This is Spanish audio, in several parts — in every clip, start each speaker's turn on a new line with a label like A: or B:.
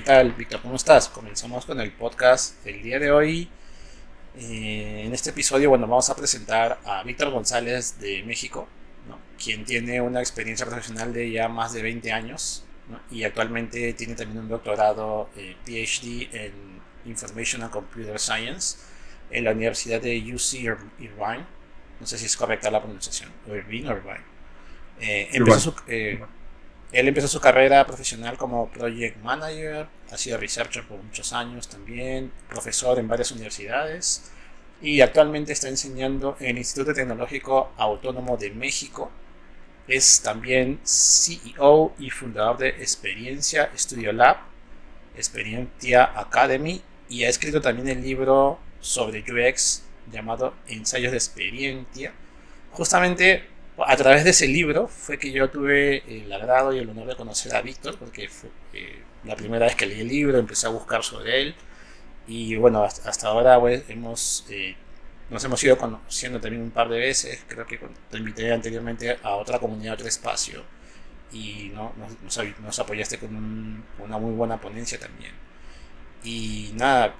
A: tal, Víctor? ¿Cómo estás? Comenzamos con el podcast del día de hoy. En este episodio, bueno, vamos a presentar a Víctor González de México, ¿no? Quien tiene una experiencia profesional de ya más de 20 años, ¿no? Y actualmente tiene también un doctorado, PhD en Information and Computer Science en la Universidad de UC Irvine. No sé si es correcta la pronunciación, Irvine o Irvine. Eh, empezó
B: Igual.
A: su, eh, Él empezó su carrera profesional como project manager, ha sido researcher por muchos años también, profesor en varias universidades y actualmente está enseñando en el Instituto Tecnológico Autónomo de México. Es también CEO y fundador de Experiencia Studio Lab, Experiencia Academy, y ha escrito también el libro sobre UX llamado Ensayos de Experiencia. Justamente a través de ese libro fue que yo tuve el agrado y el honor de conocer a Víctor, porque fue la primera vez que leí el libro, empecé a buscar sobre él y bueno, hasta ahora pues, nos hemos ido conociendo también un par de veces. Creo que te invité anteriormente a otra comunidad, otro espacio, y ¿no? nos apoyaste con una muy buena ponencia también. Y nada,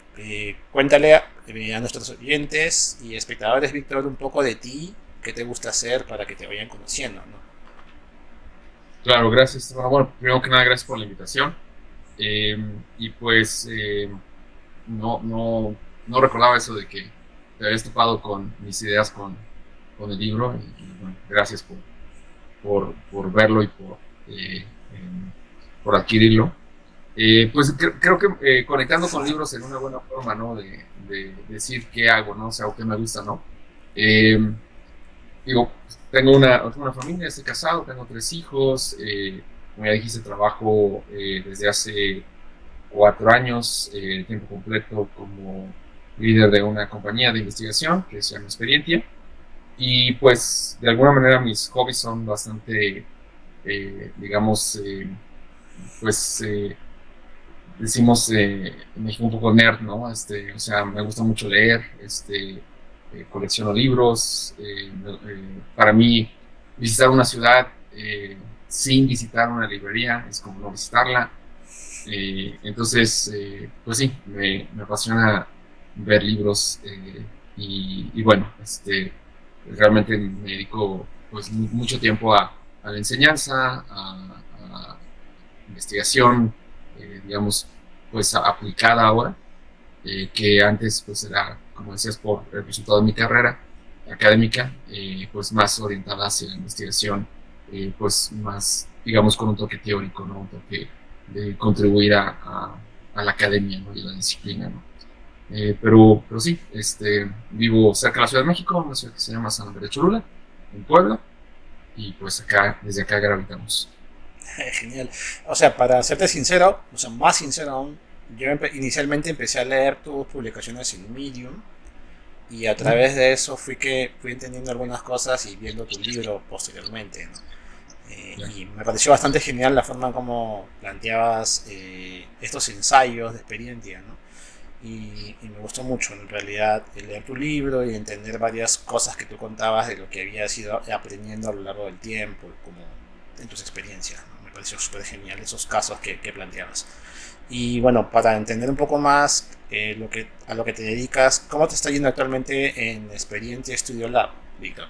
A: cuéntale a nuestros oyentes y espectadores, Víctor, un poco de ti, qué te gusta hacer para que te vayan conociendo, ¿no?
B: Claro, gracias. Bueno, primero que nada, gracias por la invitación. Eh, y pues no, no, no recordaba eso de que te habías topado con mis ideas con el libro. Bueno, gracias por verlo y por adquirirlo. Pues creo que conectando con libros sería una buena forma, ¿no? De decir qué hago, ¿no? O sea, o qué me gusta, ¿no? Eh, Digo, tengo una familia, estoy casado, tengo tres hijos, como ya dijiste, trabajo desde hace 4 años, tiempo completo como líder de una compañía de investigación que se llama Experientia. Y pues de alguna manera mis hobbies son bastante, digamos, pues decimos en México un poco nerd, ¿no? O sea, me gusta mucho leer, colecciono libros. Para mí, visitar una ciudad sin visitar una librería es como no visitarla. Entonces, pues sí, me apasiona ver libros y bueno, realmente me dedico pues mucho tiempo a la enseñanza, a investigación, digamos, pues aplicada ahora, que antes pues era, como decías, por el resultado de mi carrera académica, pues más orientada hacia la investigación, pues más, digamos, con un toque teórico, ¿no? Un toque de contribuir a la academia, ¿no? Y a la disciplina, ¿no? Pero sí, vivo cerca de la Ciudad de México, una ciudad que se llama San Andrés de Cholula, en Puebla, y pues acá, desde acá gravitamos.
A: Genial. O sea, para serte sincero, o sea, más sincero aún, yo inicialmente empecé a leer tus publicaciones en Medium y a
B: Ujú.
A: través de eso fui entendiendo algunas cosas y viendo tu libro posteriormente, ¿no?
B: Ya.
A: Y me pareció bastante genial la forma como planteabas estos ensayos de experiencia, ¿no? Y me gustó mucho en realidad leer tu libro y entender varias cosas que tú contabas de lo que habías ido aprendiendo a lo largo del tiempo, como en tus experiencias, ¿no? Me pareció súper genial esos casos que planteabas. Y bueno, para entender un poco más a lo que te dedicas, ¿cómo te está yendo actualmente en Experiencia Studio Lab, Víctor?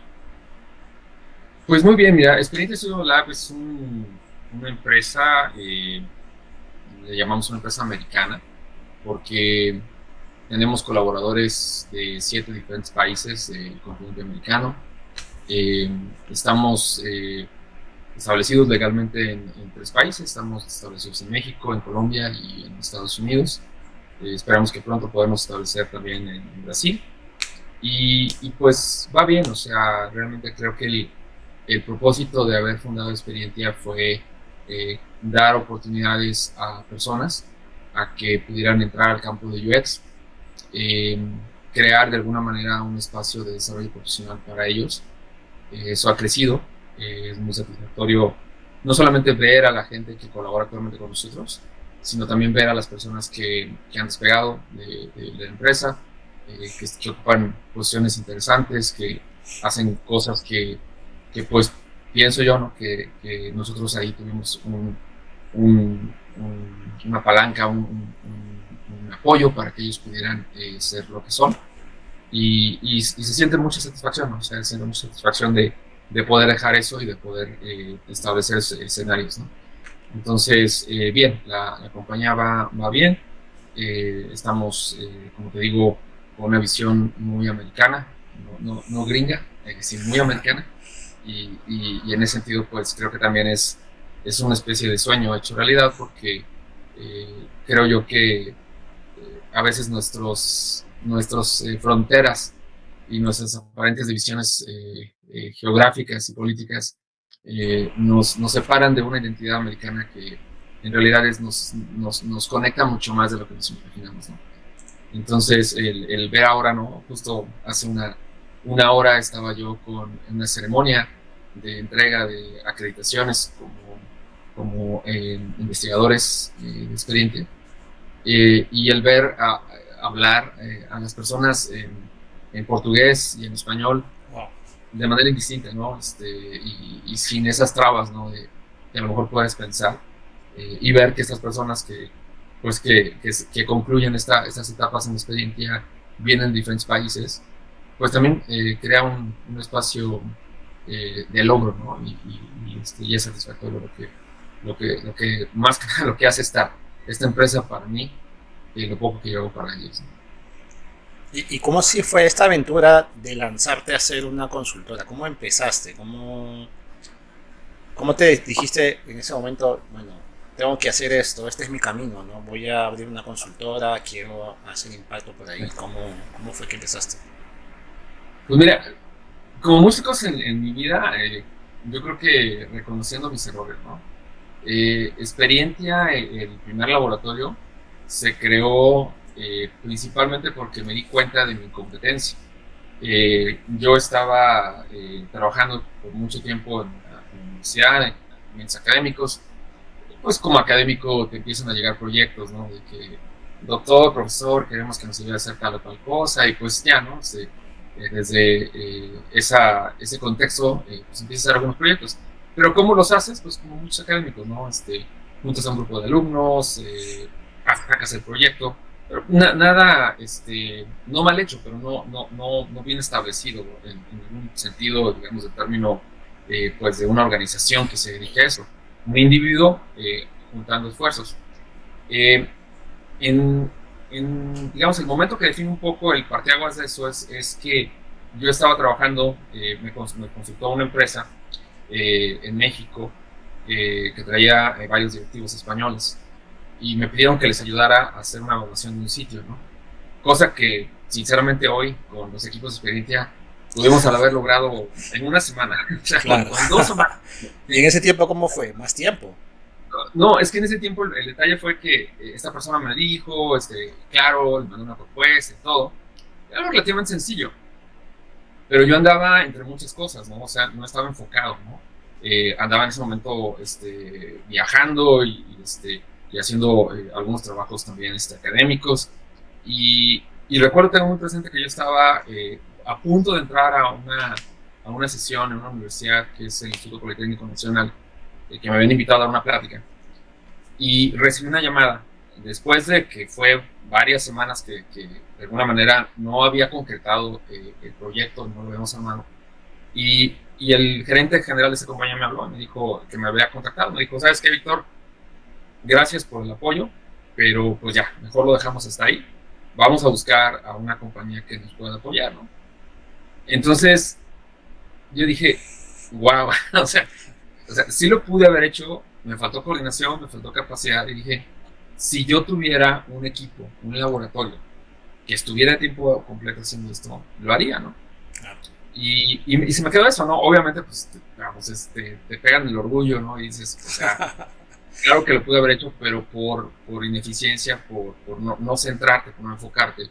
B: Pues muy bien, mira, Experience Studio Lab es una empresa, le llamamos una empresa americana, porque tenemos colaboradores de 7 diferentes países del continente americano. Eh, Estamos establecidos legalmente en 3 países, estamos establecidos en México, en Colombia y en Estados Unidos. Esperamos que pronto podamos establecer también en Brasil. Y pues va bien, o sea, realmente creo que el propósito de haber fundado Experientia fue dar oportunidades a personas a que pudieran entrar al campo de UX, eh, crear de alguna manera un espacio de desarrollo profesional para ellos. Eso ha crecido, es muy satisfactorio no solamente ver a la gente que colabora actualmente con nosotros, sino también ver a las personas que han despegado de la empresa, que ocupan posiciones interesantes, que hacen cosas que pues pienso yo, ¿no? Que nosotros ahí tuvimos una palanca, un apoyo para que ellos pudieran ser lo que son. Y se siente mucha satisfacción, ¿no? O sea, se siente mucha satisfacción de poder dejar eso y de poder establecer escenarios, ¿no? Entonces, bien, la compañía va bien. Estamos, como te digo, con una visión muy americana, no gringa, sino muy americana. Y en ese sentido, pues creo que también es una especie de sueño hecho realidad, porque creo yo que a veces nuestras fronteras y nuestras aparentes divisiones geográficas y políticas nos separan de una identidad americana que en realidad nos conecta mucho más de lo que nos imaginamos, ¿no? Entonces, el ver ahora, ¿no? Justo hace una hora estaba yo en una ceremonia de entrega de acreditaciones como investigadores de expediente, y el ver hablar a las personas en portugués y en español
A: Wow.
B: de manera indistinta, ¿no? Y sin esas trabas, ¿no? Que a lo mejor puedes pensar, y ver que estas personas pues que concluyen estas etapas en la experiencia vienen de diferentes países, pues también crea un espacio de logro, ¿no? Y es satisfactorio lo que más que nada lo que hace esta empresa para mí y lo poco que yo hago para ellos, ¿no?
A: ¿Y cómo sí fue esta aventura de lanzarte a hacer una consultora? ¿Cómo empezaste? ¿Cómo te dijiste en ese momento, bueno, tengo que hacer esto, este es mi camino, ¿no? Voy a abrir una consultora, quiero hacer impacto por ahí. ¿Cómo fue que empezaste?
B: Pues mira, como músicos en mi vida, yo creo que reconociendo mis errores, ¿no? Experiencia, el primer laboratorio se creó principalmente porque me di cuenta de mi incompetencia. Yo estaba trabajando por mucho tiempo en la universidad, en ambientes académicos. Pues como académico te empiezan a llegar proyectos, ¿no? De que, doctor, profesor, queremos que nos ayude a hacer tal o tal cosa, y pues ya, ¿no? Desde ese contexto, pues empiezas a hacer algunos proyectos. Pero ¿cómo los haces? Pues como muchos académicos, ¿no? Juntas a un grupo de alumnos, sacas el proyecto, pero nada, no mal hecho, pero no bien establecido en ningún sentido, digamos, de término, pues de una organización que se dedique a eso. Un individuo juntando esfuerzos. Eh, en, digamos, el momento que define un poco el parteaguas de eso es que yo estaba trabajando, me consultó una empresa en México que traía varios directivos españoles y me pidieron que les ayudara a hacer una evaluación de un sitio, ¿no? Cosa que, sinceramente, hoy, con los equipos de experiencia, pudimos haber logrado en una semana, o sea,
A: Claro.
B: con 2 semanas.
A: ¿Y en ese tiempo cómo fue? ¿Más tiempo?
B: No, es que en ese tiempo el detalle fue que esta persona me dijo, claro, le mandé una propuesta y todo. Era algo relativamente sencillo, pero yo andaba entre muchas cosas, ¿no? O sea, no estaba enfocado, ¿no? Andaba en ese momento viajando y haciendo algunos trabajos también académicos. Y recuerdo, tengo muy presente que yo estaba a punto de entrar a una sesión en una universidad que es el Instituto Politécnico Nacional, que me habían invitado a dar una plática. Y recibí una llamada después de que fue varias semanas que de alguna manera no había concretado el proyecto, no lo habíamos armado. Y el gerente general de esa compañía me habló, me dijo que me había contactado, me dijo, ¿sabes qué, Víctor? Gracias por el apoyo, pero pues ya, mejor lo dejamos hasta ahí. Vamos a buscar a una compañía que nos pueda apoyar, ¿no? Entonces, yo dije, wow, o sea, sí lo pude haber hecho, me faltó coordinación, me faltó capacidad, y dije, si yo tuviera un equipo, un laboratorio, que estuviera a tiempo completo haciendo esto, lo haría, ¿no?
A: Claro.
B: Y se me quedó eso, ¿no? Obviamente, pues, vamos, te pegan el orgullo, ¿no? Y dices, o sea, claro que lo pude haber hecho, pero por ineficiencia, por no centrarte, por no enfocarte,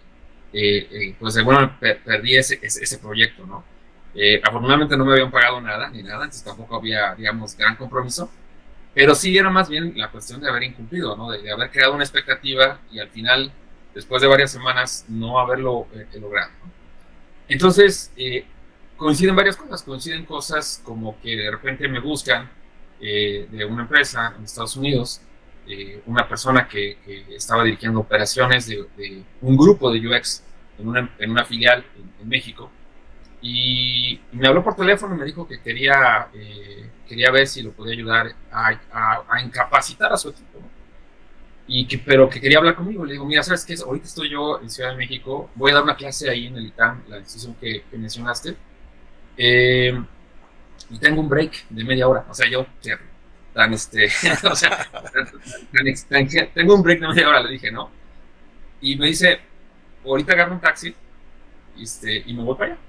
B: pues de alguna manera perdí ese proyecto, ¿no? Afortunadamente no me habían pagado nada, ni nada, entonces tampoco había, digamos, gran compromiso, pero sí era más bien la cuestión de haber incumplido, ¿no? De haber creado una expectativa y al final, después de varias semanas, no haberlo logrado, ¿no? Entonces, coinciden cosas como que de repente me buscan de una empresa en Estados Unidos una persona que estaba dirigiendo operaciones de un grupo de UX en una filial en México, y me habló por teléfono y me dijo que quería ver si lo podía ayudar a incapacitar a su equipo, ¿no? Pero que quería hablar conmigo. Le digo, mira, ¿sabes qué? Ahorita estoy yo en Ciudad de México, voy a dar una clase ahí en el ITAM, la institución que mencionaste, y tengo un break de media hora. O sea, yo, o sea, tengo un break de media hora, le dije, ¿no? Y me dice, ahorita agarro un taxi y me voy para allá.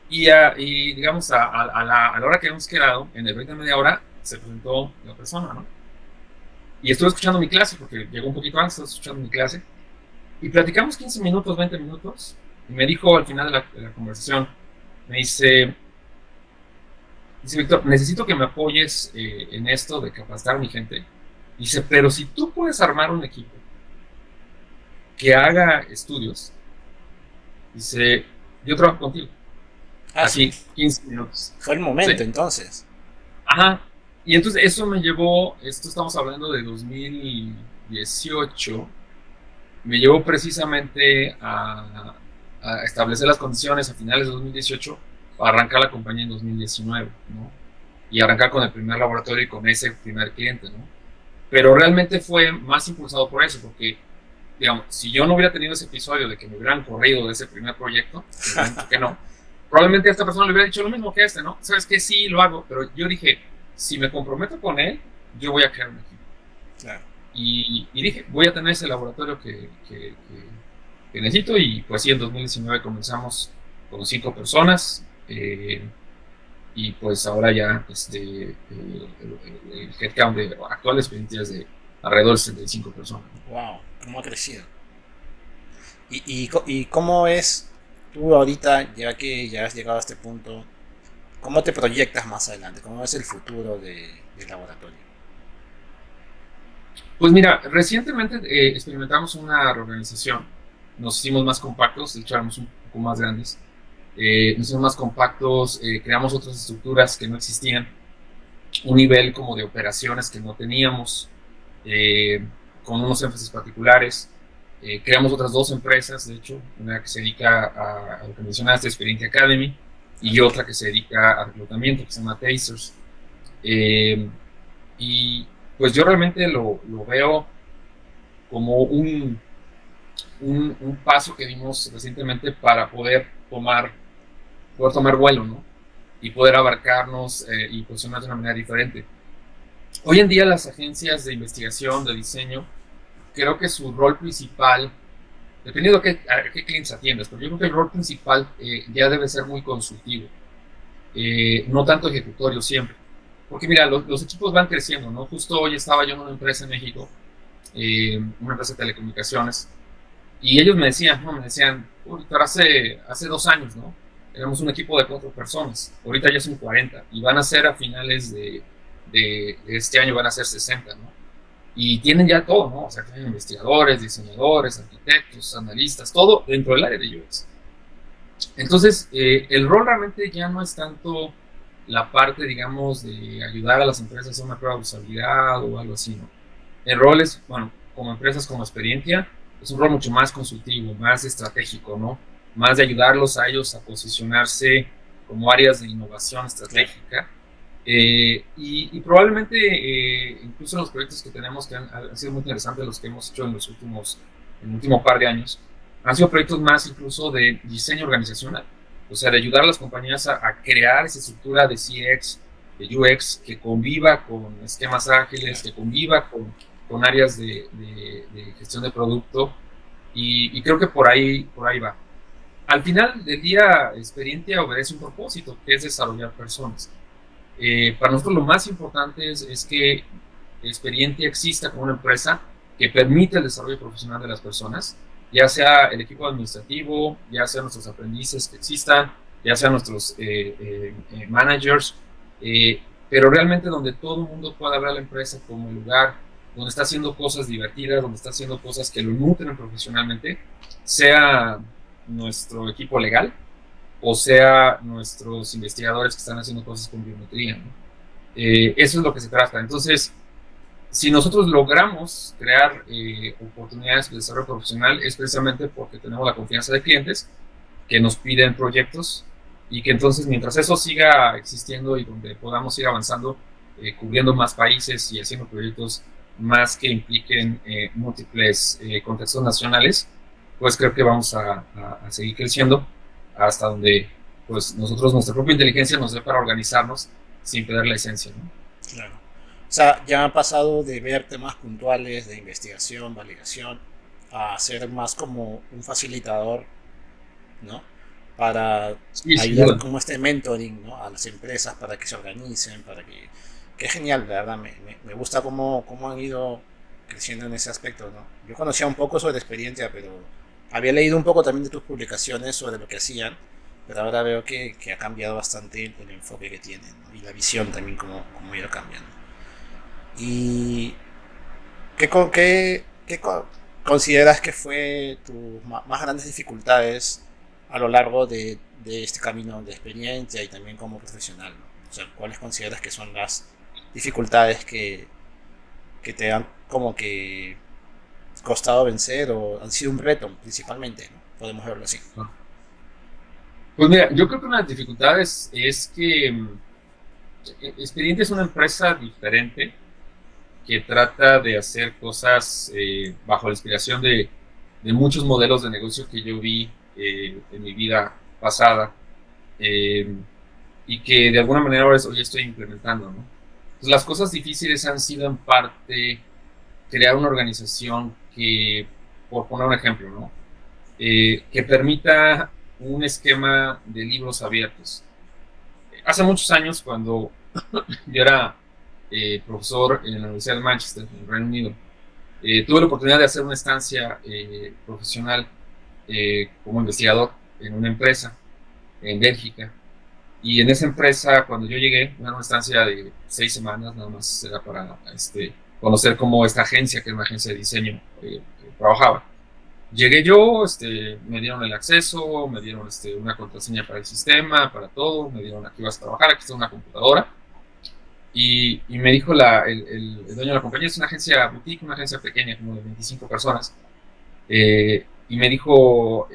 B: Y digamos, a la hora que hemos quedado, en el break de media hora, se presentó la persona, ¿no? Y estuve escuchando mi clase, porque llegó un poquito antes, estuve escuchando mi clase, y platicamos 15 minutos, 20 minutos, y me dijo al final de la conversación, me dice, Víctor, necesito que me apoyes en esto de capacitar a mi gente. Dice, pero si tú puedes armar un equipo que haga estudios, dice, yo trabajo contigo. Así,
A: sí.
B: 15 minutos.
A: Fue el momento,
B: Sí.
A: entonces.
B: Ajá. Y entonces eso me llevó, esto estamos hablando de 2018, me llevó precisamente a establecer las condiciones a finales de 2018 para arrancar la compañía en 2019, ¿no? Y arrancar con el primer laboratorio y con ese primer cliente, ¿no? Pero realmente fue más impulsado por eso, porque, digamos, si yo no hubiera tenido ese episodio de que me hubieran corrido de ese primer proyecto, que no, probablemente a esta persona le hubiera dicho lo mismo que ¿no? Sabes que sí, lo hago, pero yo dije, si me comprometo con él, yo voy a crear un equipo.
A: Claro.
B: Y dije, voy a tener ese laboratorio que necesito, y pues sí, en 2019 comenzamos con 5 personas, y pues ahora ya el headcount de actual expediente es de alrededor de 75 personas.
A: Wow, cómo ha crecido. ¿Y cómo es tú ahorita, ya que ya has llegado a este punto, cómo te proyectas más adelante? ¿Cómo es el futuro del laboratorio?
B: Pues mira, recientemente experimentamos una reorganización. Nos hicimos más compactos, de hecho éramos un poco más grandes. Nos hicimos más compactos, creamos otras estructuras que no existían, un nivel como de operaciones que no teníamos, con unos énfasis particulares. Creamos otras 2 empresas, de hecho, una que se dedica a lo que mencionaste, Experience Academy, y otra que se dedica a reclutamiento, que se llama Tasters. Y pues yo realmente lo veo como un paso que dimos recientemente para poder tomar vuelo, ¿no? Y poder abarcarnos y posicionarnos de una manera diferente. Hoy en día las agencias de investigación, de diseño, creo que su rol principal, dependiendo a qué clientes atiendes, pero yo creo que el rol principal ya debe ser muy consultivo, no tanto ejecutorio siempre. Porque mira, los equipos van creciendo, ¿no? Justo hoy estaba yo en una empresa en México, una empresa de telecomunicaciones, y ellos me decían, hace 2 años, ¿no? Éramos un equipo de 4 personas, ahorita ya son 40, y van a ser a finales de este año, van a ser 60, ¿no? Y tienen ya todo, ¿no? O sea, tienen investigadores, diseñadores, arquitectos, analistas, todo dentro del área de UX. Entonces, el rol realmente ya no es tanto la parte, digamos, de ayudar a las empresas a hacer una prueba de usabilidad o algo así, ¿no? El rol es, bueno, como empresas como Experiencia, es un rol mucho más consultivo, más estratégico, ¿no? Más de ayudarlos a ellos a posicionarse como áreas de innovación estratégica. Y probablemente, incluso los proyectos que tenemos, que han sido muy interesantes, los que hemos hecho en el último par de años, han sido proyectos más incluso de diseño organizacional, o sea, de ayudar a las compañías a crear esa estructura de CX, de UX, que conviva con esquemas ágiles, que conviva con áreas de gestión de producto, y creo que por ahí va. Al final del día, Experiencia obedece un propósito, que es desarrollar personas. Para nosotros lo más importante es que Experiencia exista como una empresa que permite el desarrollo profesional de las personas, ya sea el equipo administrativo, ya sea nuestros aprendices que existan, ya sean nuestros managers, pero realmente donde todo el mundo pueda ver a la empresa como el lugar donde está haciendo cosas divertidas, donde está haciendo cosas que lo nutren profesionalmente, sea nuestro equipo legal o sea nuestros investigadores que están haciendo cosas con biometría, ¿no? Eso es lo que se trata. Entonces, si nosotros logramos crear oportunidades de desarrollo profesional, es precisamente porque tenemos la confianza de clientes que nos piden proyectos y que entonces mientras eso siga existiendo y donde podamos ir avanzando, cubriendo más países y haciendo proyectos más que impliquen múltiples contextos nacionales, pues creo que vamos a seguir creciendo hasta donde pues nosotros, nuestra propia inteligencia nos dé para organizarnos sin perder la esencia, ¿no?
A: Claro. O sea, ya han pasado de ver temas puntuales de investigación, validación, a ser más como un facilitador, ¿no? Para
B: Sí, sin
A: ayudar
B: duda.
A: como este mentoring, ¿no? A las empresas para que se organicen, para que es genial, la verdad, me gusta cómo han ido creciendo en ese aspecto, ¿no? Yo conocía un poco sobre experiencia, pero había leído un poco también de tus publicaciones sobre lo que hacían, pero ahora veo que ha cambiado bastante el enfoque que tienen, ¿no? Y la visión también cómo ha ido cambiando. ¿Y qué consideras que fue tus más grandes dificultades a lo largo de este camino de experiencia y también como profesional, ¿no? O sea, ¿cuáles consideras que son las dificultades que te han como que costado vencer o han sido un reto principalmente, ¿no? Podemos verlo así.
B: Pues mira, yo creo que una de las dificultades es que Expediente es una empresa diferente que trata de hacer cosas bajo la inspiración de muchos modelos de negocio que yo vi en mi vida pasada eh, y que de alguna manera ahora hoy estoy implementando, ¿no? Entonces, las cosas difíciles han sido en parte crear una organización que, por poner un ejemplo, ¿no? Que permita un esquema de libros abiertos. Hace muchos años, cuando yo era profesor en la Universidad de Manchester, en el Reino Unido, tuve la oportunidad de hacer una estancia profesional como investigador en una empresa en Bélgica. Y en esa empresa, cuando yo llegué, era una estancia de 6 semanas, nada más era para conocer cómo esta agencia, que era una agencia de diseño, trabajaba. Llegué yo, me dieron el acceso, me dieron una contraseña para el sistema, para todo, me dieron aquí vas a trabajar, aquí está una computadora. Y me dijo el dueño de la compañía, es una agencia boutique, una agencia pequeña, como de 25 personas. Y me dijo,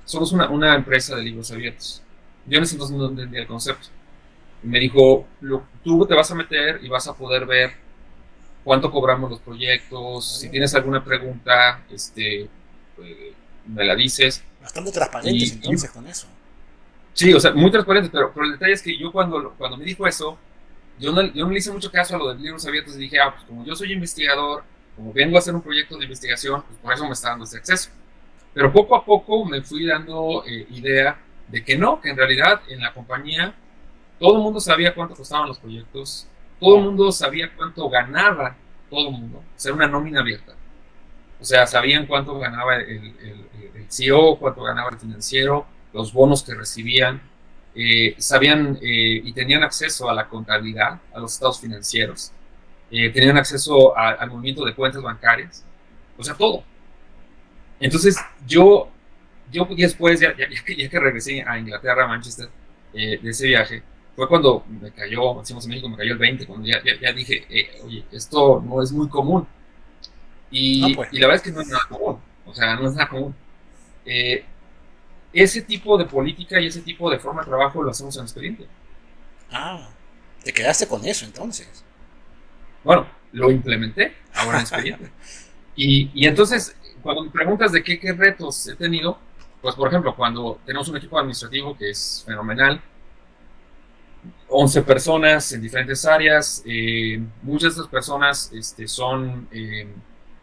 B: somos una empresa de libros abiertos. Yo en ese entonces no entendía el concepto. Y me dijo, tú te vas a meter y vas a poder ver cuánto cobramos los proyectos, si tienes alguna pregunta, me la dices.
A: Bastante transparentes
B: Y
A: entonces con eso.
B: sí, o sea, muy transparente, pero el detalle es que yo cuando me dijo eso, yo no le hice mucho caso a lo de libros abiertos y dije, pues como yo soy investigador, como vengo a hacer un proyecto de investigación, pues por eso me está dando este acceso. Pero poco a poco me fui dando idea de que no, que en realidad en la compañía todo el mundo sabía cuánto costaban los proyectos, todo el mundo sabía cuánto ganaba todo el mundo, o sea, una nómina abierta. O sea, sabían cuánto ganaba el CEO, cuánto ganaba el financiero, los bonos que recibían, sabían y tenían acceso a la contabilidad, a los estados financieros, tenían acceso al movimiento de cuentas bancarias, o sea, todo. Entonces, yo después, ya que regresé a Inglaterra, a Manchester, de ese viaje, fue cuando me cayó, decimos en México, me cayó el 20, cuando ya dije, oye, esto no es muy común.
A: No, pues.
B: Y la verdad es que no es nada común, o sea, no es nada común. Eh, Ese tipo de política y ese tipo de forma de trabajo lo hacemos en Expediente.
A: Ah, te quedaste con eso entonces.
B: Bueno, lo implementé ahora en Expediente. Y entonces, cuando me preguntas de qué retos he tenido, pues por ejemplo, cuando tenemos un equipo administrativo que es fenomenal, 11 personas en diferentes áreas, muchas de estas personas son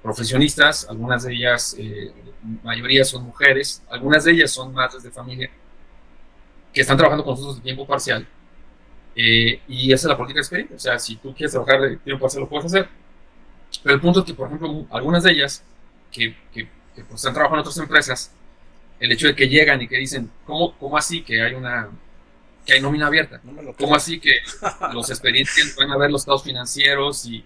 B: profesionistas, algunas de ellas, mayoría son mujeres, algunas de ellas son madres de familia, que están trabajando con nosotros de tiempo parcial, y esa es la política de Expediente. O sea, si tú quieres trabajar de tiempo parcial, lo puedes hacer. Pero el punto es que, por ejemplo, algunas de ellas que pues, están trabajando en otras empresas, el hecho de que llegan y que dicen, ¿cómo así que hay nómina abierta?
A: No me lo
B: ¿Cómo
A: creo.
B: así que los expedientes van a ver los estados financieros y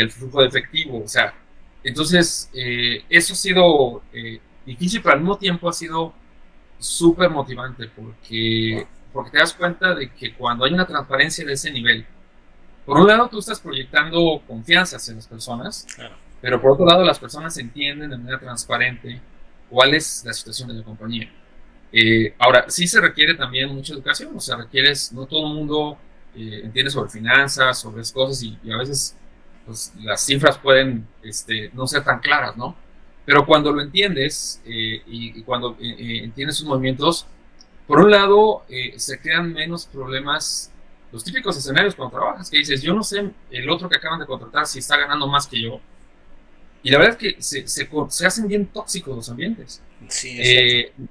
B: el flujo de efectivo? O sea, entonces, eso ha sido difícil, pero al mismo tiempo ha sido súper motivante porque te das cuenta de que cuando hay una transparencia de ese nivel, por un lado tú estás proyectando confianza hacia las personas,
A: Claro.
B: pero por otro lado las personas entienden de manera transparente cuál es la situación de la compañía. Ahora, sí se requiere también mucha educación, o sea, no todo el mundo entiende sobre finanzas, sobre esas cosas, y a veces pues, las cifras pueden no ser tan claras, ¿no? Pero cuando lo entiendes y cuando entiendes sus movimientos, por un lado, se crean menos problemas, los típicos escenarios cuando trabajas, que dices, yo no sé el otro que acaban de contratar si está ganando más que yo. Y la verdad es que se hacen bien tóxicos los ambientes.
A: Sí, es cierto.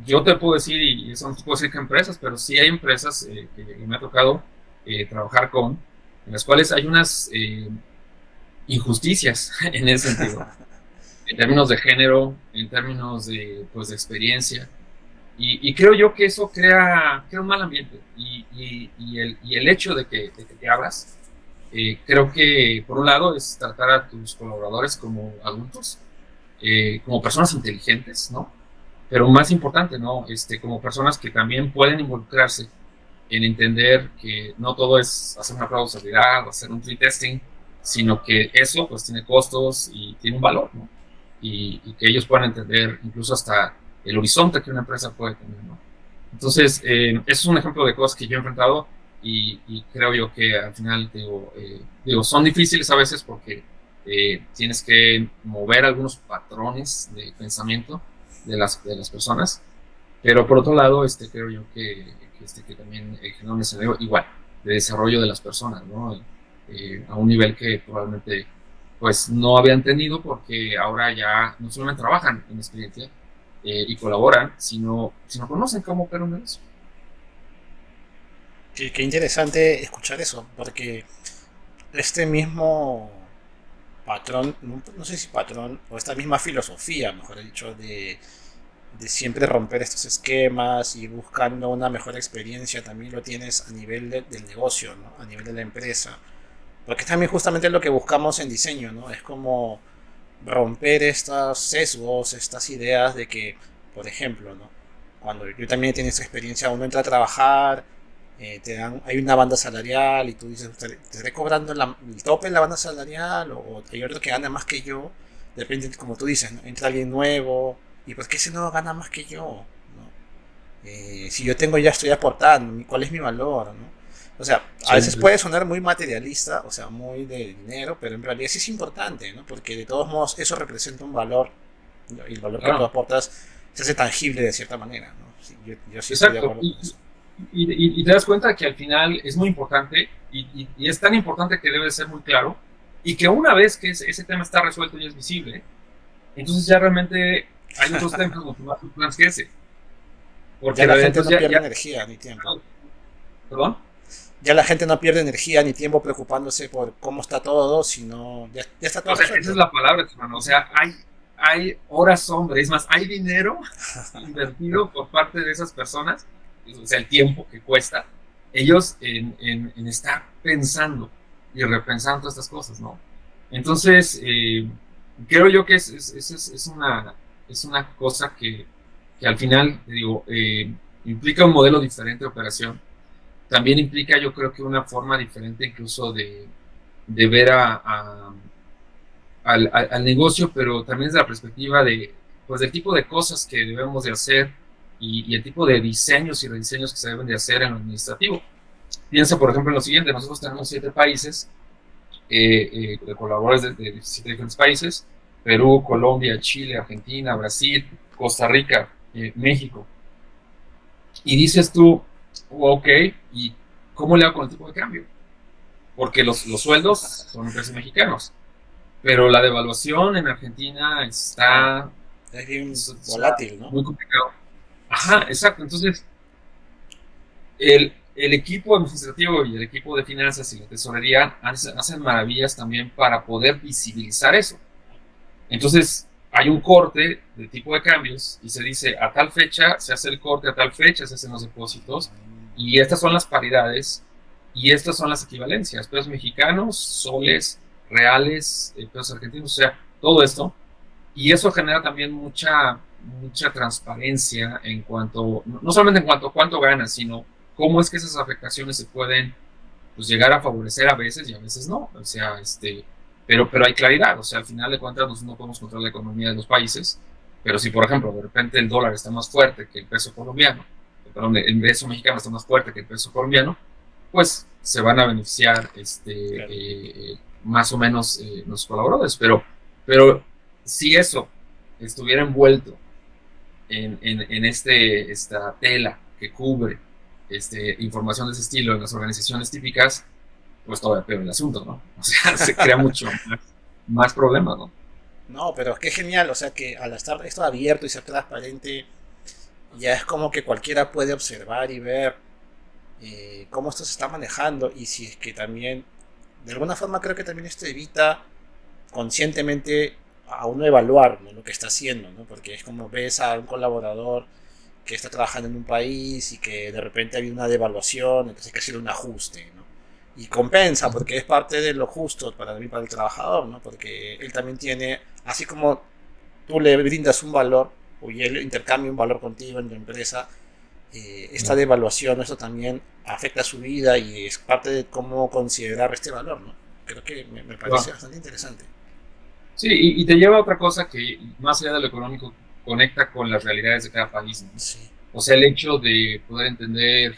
B: Yo te puedo decir, y eso no te puedo decir que empresas, pero sí hay empresas que me ha tocado trabajar en las cuales hay unas injusticias en ese sentido, en términos de género, en términos pues, de experiencia. Y creo yo que eso crea un mal ambiente. Y el hecho de que te abras, creo que por un lado es tratar a tus colaboradores como adultos, como personas inteligentes, ¿no? Pero más importante, ¿no? Como personas que también pueden involucrarse en entender que no todo es hacer una prueba de usabilidad, hacer un pre-testing, sino que eso pues tiene costos y tiene un valor, ¿no? Y que ellos puedan entender incluso hasta el horizonte que una empresa puede tener, ¿no? Entonces, eso es un ejemplo de cosas que yo he enfrentado y creo yo que al final, digo, son difíciles a veces porque tienes que mover algunos patrones de pensamiento de las personas, pero por otro lado, creo yo que también genera un escenario igual de desarrollo de las personas, ¿no? A un nivel que probablemente pues no habían tenido porque ahora ya no solamente trabajan en experiencia y colaboran, sino conocen cómo opera un negocio.
A: Qué interesante escuchar eso, porque este mismo patrón, no sé si patrón, o esta misma filosofía, mejor dicho, de siempre romper estos esquemas y buscando una mejor experiencia, también lo tienes a nivel del negocio, ¿no? A nivel de la empresa. Porque es también justamente lo que buscamos en diseño, ¿no? Es como romper estos sesgos, estas ideas de que, por ejemplo, ¿no? Cuando yo también he tenido esta experiencia, uno entra a trabajar, hay una banda salarial y tú dices, te estaré cobrando el tope en la banda salarial o hay otro que gana más que yo, depende, como tú dices, ¿no? Entra alguien nuevo y pues que ese nuevo gana más que yo, ¿no? Si yo tengo ya estoy aportando, ¿cuál es mi valor? ¿No? O sea, a
B: Sí,
A: veces puede sonar muy materialista, o sea, muy de dinero, pero en realidad sí es importante, ¿no? Porque de todos modos eso representa un valor, ¿no? Y el valor que tú
B: claro,
A: aportas se hace tangible de cierta manera, ¿no? Sí, yo sí estoy de
B: exacto.
A: acuerdo
B: Y,
A: con eso.
B: y te das cuenta que al final es muy importante y es tan importante que debe de ser muy claro y que una vez que ese tema está resuelto y es visible, entonces ya realmente hay otros temas donde tu plan crece.
A: Ya
B: Porque
A: la gente
B: entonces
A: no pierde
B: ya,
A: energía ni tiempo.
B: perdón.
A: Ya la gente no pierde energía ni tiempo preocupándose por cómo está todo, sino ya está todo
B: O sea, esa es
A: resuelto.
B: la palabra, hermano. O sea, hay horas hombre, es más, hay dinero invertido por parte de esas personas, o sea, el tiempo que cuesta, ellos en estar pensando y repensando todas estas cosas, ¿no? Entonces, creo yo que es una cosa que al final, te digo, implica un modelo diferente de operación. También implica, yo creo que una forma diferente incluso de ver al negocio, pero también desde la perspectiva pues, del tipo de cosas que debemos de hacer y el tipo de diseños y rediseños que se deben de hacer en lo administrativo. Piensa, por ejemplo, en lo siguiente, nosotros tenemos 7 países, de colaboradores de 7 diferentes países, Perú, Colombia, Chile, Argentina, Brasil, Costa Rica, México. Y dices tú, ok, ¿y cómo le hago con el tipo de cambio? Porque los sueldos son en pesos mexicanos. Pero la devaluación en Argentina
A: Claro,
B: está,
A: es bien
B: está
A: volátil, ¿no?
B: muy complicado. Ajá,
A: Sí.
B: exacto. Entonces, el equipo administrativo y el equipo de finanzas y la tesorería hacen maravillas también para poder visibilizar eso. Entonces, hay un corte de tipo de cambios y se dice a tal fecha se hace el corte, a tal fecha se hacen los depósitos y estas son las paridades y estas son las equivalencias, pesos mexicanos, soles, reales, pesos argentinos, o sea, todo esto. Y eso genera también mucha transparencia no solamente en cuanto a cuánto ganas, sino cómo es que esas afectaciones se pueden pues llegar a favorecer a veces y a veces no. O sea, pero hay claridad. O sea, al final de cuentas nosotros no podemos controlar la economía de los países, pero si por ejemplo de repente el dólar está más fuerte que el peso colombiano, perdón, el peso mexicano está más fuerte que el peso colombiano, pues se van a beneficiar
A: Claro.
B: más o menos los colaboradores. Pero si eso estuviera envuelto en esta tela que cubre información de ese estilo en las organizaciones típicas, pues todavía peor el asunto, ¿no? O sea, se crea mucho más problemas, ¿no?
A: No, pero qué genial, o sea que al estar esto abierto y ser transparente, ya es como que cualquiera puede observar y ver cómo esto se está manejando y si es que también, de alguna forma creo que también esto evita conscientemente a uno evaluar, ¿no?, lo que está haciendo, ¿no? Porque es como ves a un colaborador que está trabajando en un país y que de repente hay una devaluación, entonces hay que hacer un ajuste, ¿no? Y compensa porque es parte de lo justo para mí, para el trabajador, ¿no? Porque él también tiene, así como tú le brindas un valor y él intercambia un valor contigo en tu empresa, esta devaluación, esto también afecta a su vida y es parte de cómo considerar este valor, ¿no? Creo que me parece
B: Bueno,
A: bastante interesante.
B: sí, y te lleva a otra cosa que, más allá de lo económico, conecta con las realidades de cada país, ¿no?
A: Sí,
B: O sea, el hecho de poder entender,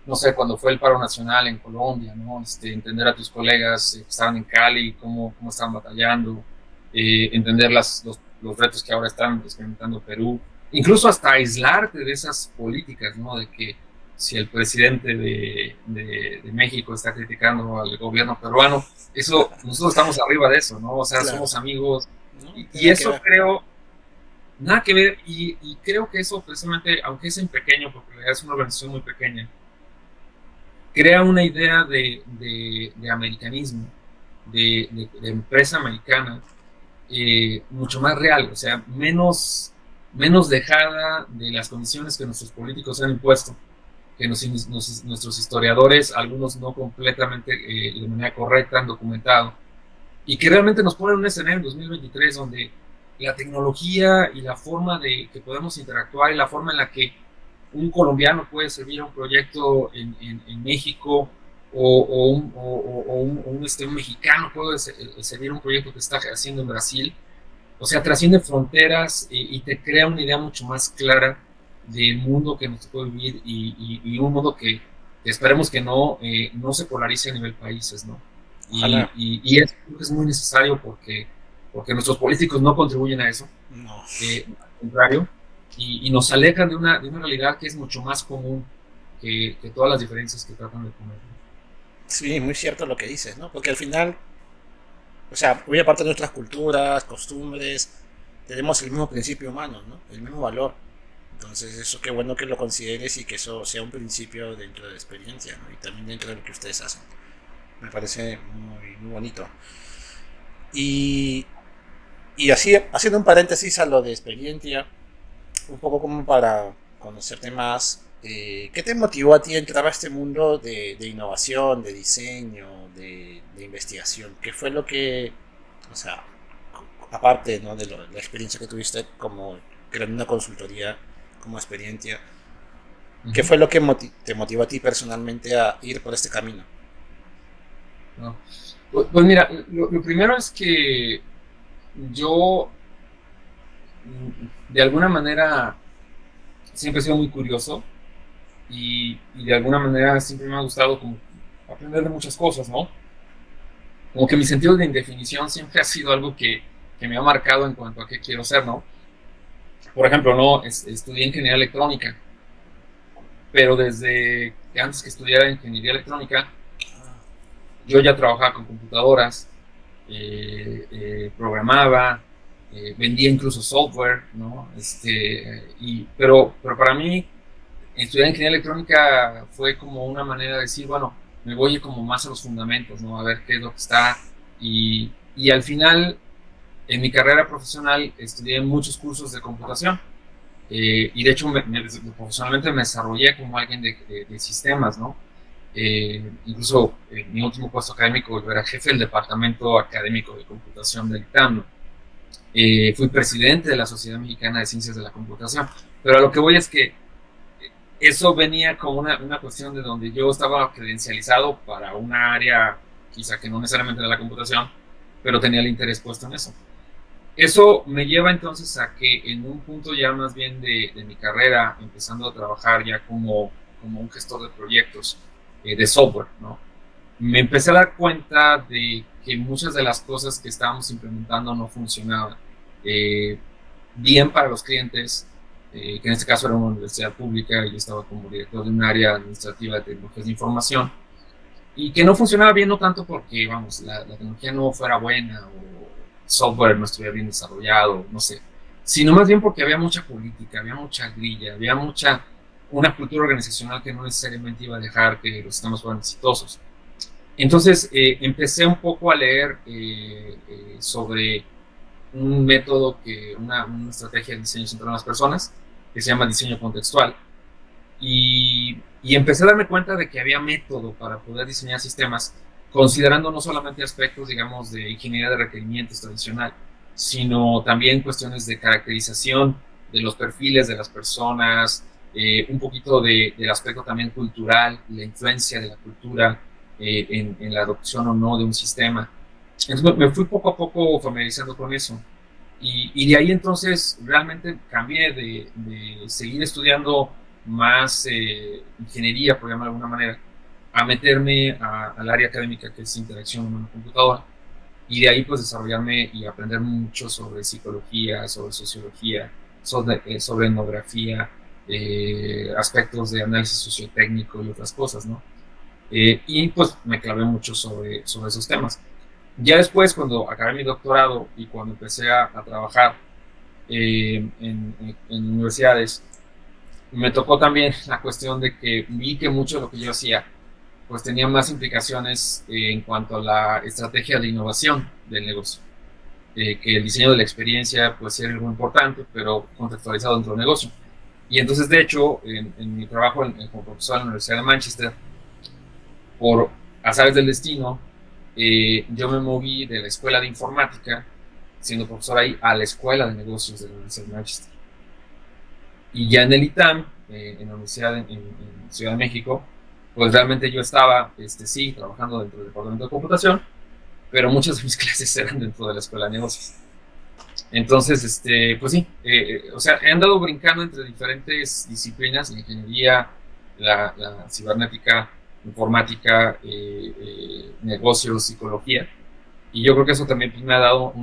B: no sé, cuando fue el paro nacional en Colombia, ¿no? Entender a tus colegas que estaban en Cali, cómo estaban batallando, entender los retos que ahora están experimentando Perú, incluso hasta aislarte de esas políticas, ¿no? De que si el presidente de México está criticando al gobierno peruano, eso, nosotros estamos arriba de eso, ¿no? O sea,
A: claro,
B: somos amigos,
A: no tiene
B: y
A: nada que
B: eso
A: ver.
B: creo, nada que ver, y creo que eso precisamente, aunque es en pequeño, porque es una organización muy pequeña, crea una idea de americanismo, de empresa americana, mucho más real, o sea, menos dejada de las condiciones que nuestros políticos han impuesto, que nuestros historiadores, algunos no completamente de manera correcta, han documentado, y que realmente nos ponen un escenario en 2023 donde la tecnología y la forma de que podemos interactuar y la forma en la que un colombiano puede servir a un proyecto en México un mexicano puede servir a un proyecto que está haciendo en Brasil, o sea, trasciende fronteras y te crea una idea mucho más clara del mundo que nos puede vivir y un mundo que esperemos que no se polarice a nivel países, ¿no?
A: Ojalá.
B: Y eso creo que es muy necesario porque nuestros políticos no contribuyen a eso,
A: No.
B: al contrario, y nos alejan de una realidad que es mucho más común que todas las diferencias que tratan de poner.
A: Sí, muy cierto lo que dices, ¿no? Porque al final, o sea, muy aparte de nuestras culturas, costumbres, tenemos el mismo principio humano, ¿no? El mismo valor. Entonces, eso qué bueno que lo consideres y que eso sea un principio dentro de la experiencia, ¿no? Y también dentro de lo que ustedes hacen. Me parece muy, muy bonito. Y, y así, haciendo un paréntesis a lo de experiencia, un poco como para conocerte más, ¿qué te motivó a ti a entrar a este mundo de innovación, de diseño, de investigación? ¿Qué fue lo que, o sea, aparte, ¿no?, de la experiencia que tuviste como creando una consultoría como experiencia, ¿qué
B: Ujú.
A: fue lo que te motivó a ti personalmente a ir por este camino?
B: ¿No? Pues mira, lo primero es que yo de alguna manera siempre he sido muy curioso y de alguna manera siempre me ha gustado como aprender de muchas cosas, ¿no? Como que mi sentido de indefinición siempre ha sido algo que me ha marcado en cuanto a qué quiero ser, ¿no? Por ejemplo, no, estudié ingeniería electrónica, pero desde que antes que estudiara ingeniería electrónica, yo ya trabajaba con computadoras, programaba, vendía incluso software, ¿no? Pero para mí, estudiar ingeniería electrónica fue como una manera de decir, bueno, me voy como más a los fundamentos, ¿no? A ver qué es lo que está. Y al final, en mi carrera profesional, estudié muchos cursos de computación. Y de hecho, profesionalmente me desarrollé como alguien de sistemas, ¿no? Incluso en mi último puesto académico, yo era jefe del departamento académico de computación del ITAM, ¿no? Fui presidente de la Sociedad Mexicana de Ciencias de la Computación. Pero a lo que voy es que eso venía como una cuestión de donde yo estaba credencializado para una área quizá que no necesariamente era la computación, pero tenía el interés puesto en eso. Eso me lleva entonces a que en un punto ya más bien de mi carrera, empezando a trabajar ya como un gestor de proyectos de software, ¿no? Me empecé a dar cuenta de que muchas de las cosas que estábamos implementando no funcionaban bien para los clientes, que en este caso era una universidad pública y yo estaba como director de un área administrativa de tecnologías de información, y que no funcionaba bien no tanto porque, vamos, la tecnología no fuera buena o el software no estuviera bien desarrollado, no sé, sino más bien porque había mucha política, había mucha grilla, había una cultura organizacional que no necesariamente iba a dejar que los sistemas fueran exitosos. Entonces empecé un poco a leer sobre un método, una estrategia de diseño centrado en las personas, que se llama diseño contextual. Y empecé a darme cuenta de que había método para poder diseñar sistemas, considerando no solamente aspectos, digamos, de ingeniería de requerimientos tradicional, sino también cuestiones de caracterización de los perfiles de las personas, un poquito del aspecto también cultural, la influencia de la cultura en la adopción o no de un sistema. Entonces me fui poco a poco familiarizando con eso. Y de ahí entonces realmente cambié de seguir estudiando más ingeniería, por llamarlo de alguna manera, a meterme al área académica que es interacción humano-computadora. Y de ahí pues desarrollarme y aprender mucho sobre psicología, sobre sociología, sobre etnografía, aspectos de análisis sociotécnico y otras cosas, ¿no? Y pues me clavé mucho sobre esos temas. Ya después, cuando acabé mi doctorado y cuando empecé a trabajar en universidades, me tocó también la cuestión de que vi que mucho de lo que yo hacía pues tenía más implicaciones en cuanto a la estrategia de innovación del negocio, que el diseño de la experiencia pues era algo importante, pero contextualizado dentro del negocio. Y entonces, de hecho, en mi trabajo como profesor en la Universidad de Manchester, por azares del destino, yo me moví de la escuela de informática, siendo profesor ahí, a la escuela de negocios de la Universidad de Manchester. Y ya en el ITAM, en la Universidad en Ciudad de México, pues realmente yo estaba, sí, trabajando dentro del departamento de computación, pero muchas de mis clases eran dentro de la escuela de negocios. Entonces, pues sí, o sea, he andado brincando entre diferentes disciplinas, la ingeniería, la cibernética, informática, negocios, psicología, y yo creo que eso también pues, me ha dado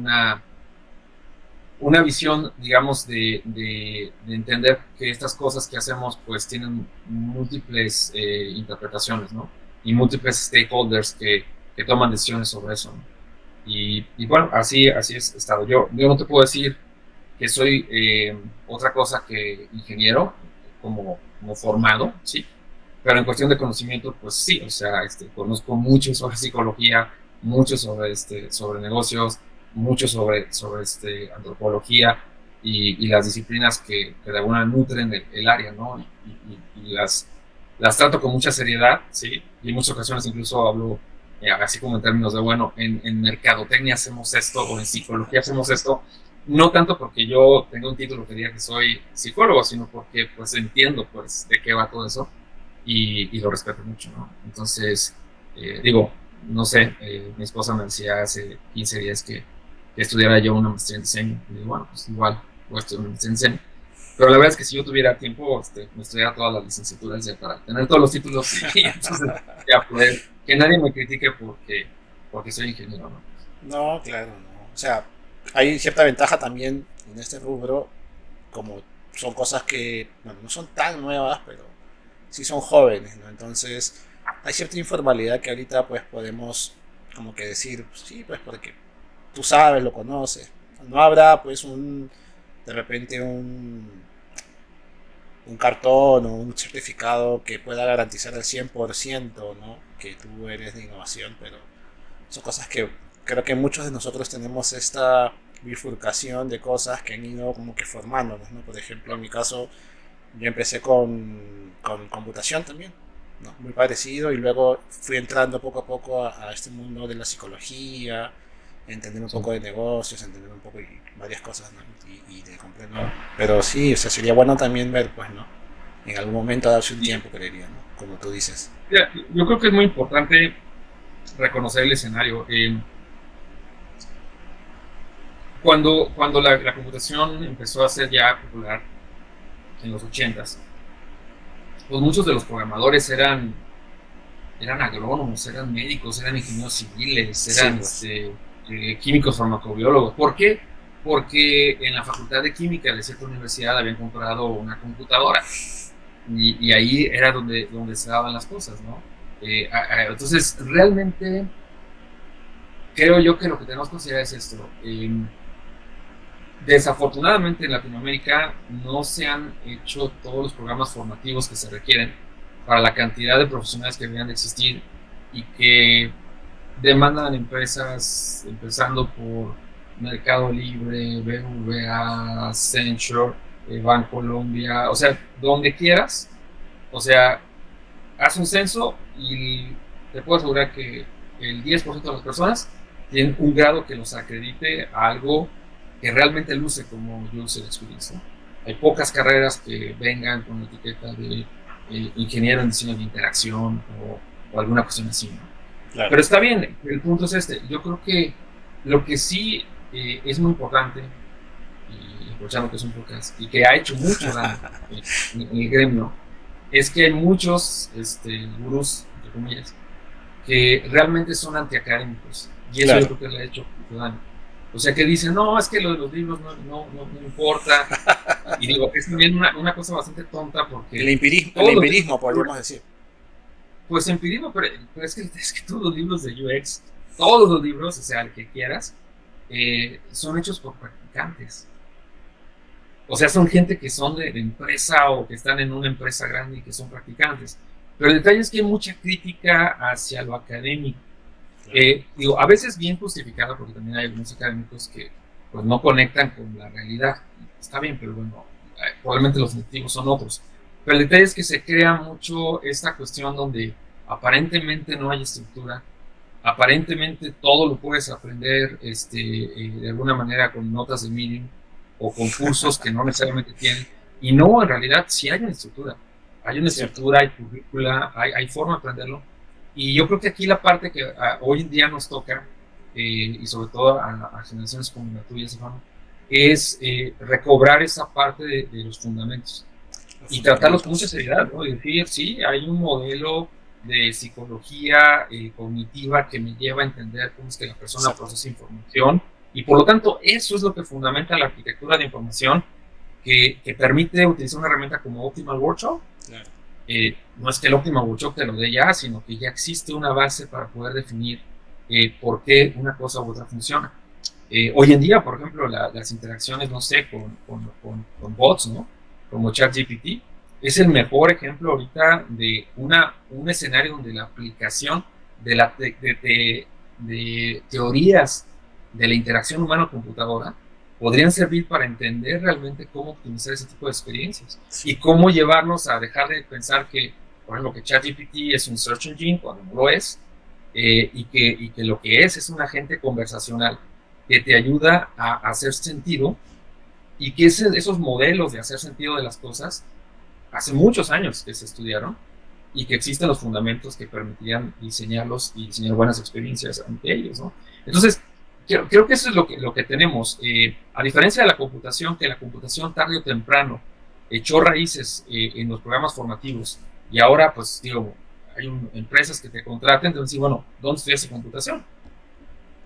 B: una visión, digamos, de entender que estas cosas que hacemos pues tienen múltiples interpretaciones, ¿no? Y múltiples stakeholders que toman decisiones sobre eso, ¿no? Y bueno, así es estado. Yo no te puedo decir que soy otra cosa que ingeniero, como formado, ¿sí? Pero en cuestión de conocimiento, pues sí, o sea, conozco mucho sobre psicología, mucho sobre negocios, mucho sobre antropología y las disciplinas que de alguna nutren el área, ¿no? Y las trato con mucha seriedad, ¿sí? Y en muchas ocasiones incluso hablo así como en términos de, bueno, en mercadotecnia hacemos esto o en psicología hacemos esto, no tanto porque yo tengo un título que diga que soy psicólogo, sino porque pues entiendo pues de qué va todo eso y lo respeto mucho, ¿no? Entonces, digo, no sé, mi esposa me decía hace 15 días que estudiara yo una maestría en diseño. Y digo, bueno, pues igual voy a estudiar una maestría en diseño. Pero la verdad es que si yo tuviera tiempo, me estudiara todas las licenciaturas ya para tener todos los títulos y entonces ya poder, que nadie me critique porque soy ingeniero, ¿no?
A: No, claro, no. O sea, hay cierta ventaja también en este rubro, como son cosas que, bueno, no son tan nuevas, pero sí son jóvenes, ¿no? Entonces, hay cierta informalidad que ahorita pues podemos como que decir, sí, pues porque tú sabes, lo conoces. No habrá pues de repente un cartón o un certificado que pueda garantizar al 100%, ¿no? Que tú eres de innovación, pero son cosas que creo que muchos de nosotros tenemos esta bifurcación de cosas que han ido como que formándonos, ¿no? Por ejemplo, en mi caso, yo empecé con computación también, ¿no? Muy parecido, y luego fui entrando poco a poco a este mundo de la psicología, entender un
B: Sí.
A: poco de negocios, entender un poco y varias cosas, ¿no? Y de comprendo. Pero sí, o sea, sería bueno también ver, pues, ¿no? en algún momento darse un tiempo, creería, ¿no? Como tú dices.
B: Ya, yo creo que es muy importante reconocer el escenario. Cuando la computación empezó a ser ya popular en los 80s, pues muchos de los programadores eran agrónomos, eran médicos, eran ingenieros civiles, eran químicos farmacobiólogos. ¿Por qué? Porque en la Facultad de Química de cierta universidad habían comprado una computadora y ahí era donde se daban las cosas, ¿no? Entonces, realmente creo yo que lo que tenemos que considerar es esto. Desafortunadamente en Latinoamérica no se han hecho todos los programas formativos que se requieren para la cantidad de profesionales que deberían de existir y que demandan empresas, empezando por Mercado Libre, BBVA, Accenture, Bancolombia, o sea, donde quieras. O sea, haz un censo y te puedo asegurar que el 10% de las personas tienen un grado que los acredite a algo que realmente luce como user experience, ¿no? Hay pocas carreras que vengan con la etiqueta de ingeniero en diseño de interacción o alguna cuestión así, ¿no? Claro. Pero está bien, el punto es este. Yo creo que lo que sí es muy importante, y aprovechando que es un podcast, y que ha hecho mucho daño en el gremio, es que hay muchos gurús, entre comillas, que realmente son antiacadémicos. Y eso yo creo que le ha hecho mucho daño. O sea, que dicen, no, es que lo de los libros no importa. Y digo, es también una cosa bastante tonta porque...
A: El empirismo, podríamos decir.
B: Pues empirismo, pero es que todos los libros de UX, todos los libros, o sea, el que quieras, son hechos por practicantes. O sea, son gente que son de empresa o que están en una empresa grande y que son practicantes. Pero el detalle es que hay mucha crítica hacia lo académico. Digo, a veces bien justificada, porque también hay algunos académicos que pues, no conectan con la realidad. Está bien, pero bueno, probablemente los motivos son otros. Pero el detalle es que se crea mucho esta cuestión donde aparentemente no hay estructura, aparentemente todo lo puedes aprender de alguna manera con notas de Medium o con cursos que no necesariamente tienen. Y no, en realidad sí hay una estructura. Hay una estructura, hay currícula, hay forma de aprenderlo. Y yo creo que aquí la parte que hoy en día nos toca, y sobre todo a generaciones como la tuya, Stefano, es recobrar esa parte de los fundamentos y tratarlos con mucha seriedad, ¿no? Y decir, sí, hay un modelo de psicología cognitiva que me lleva a entender cómo es que la persona procesa información y por lo tanto eso es lo que fundamenta la arquitectura de información que permite utilizar una herramienta como Optimal Workshop. Claro. No es que el Optimal Workshop te lo dé ya, sino que ya existe una base para poder definir por qué una cosa u otra funciona. Hoy en día, por ejemplo, las interacciones, no sé, con bots, ¿no? Como ChatGPT, es el mejor ejemplo ahorita de un escenario donde la aplicación de teorías de la interacción humano-computadora podrían servir para entender realmente cómo optimizar ese tipo de experiencias y cómo llevarnos a dejar de pensar que, por ejemplo, que ChatGPT es un search engine cuando no lo es, y que lo que es un agente conversacional que te ayuda a hacer sentido y que esos modelos de hacer sentido de las cosas hace muchos años que se estudiaron y que existen los fundamentos que permitirían diseñarlos y diseñar buenas experiencias ante ellos, ¿no? Entonces, creo que eso es lo que tenemos. A diferencia de la computación, que la computación tarde o temprano echó raíces en los programas formativos y ahora, pues, digo, hay empresas que te contraten, te van a decir, bueno, ¿dónde estudiaste computación?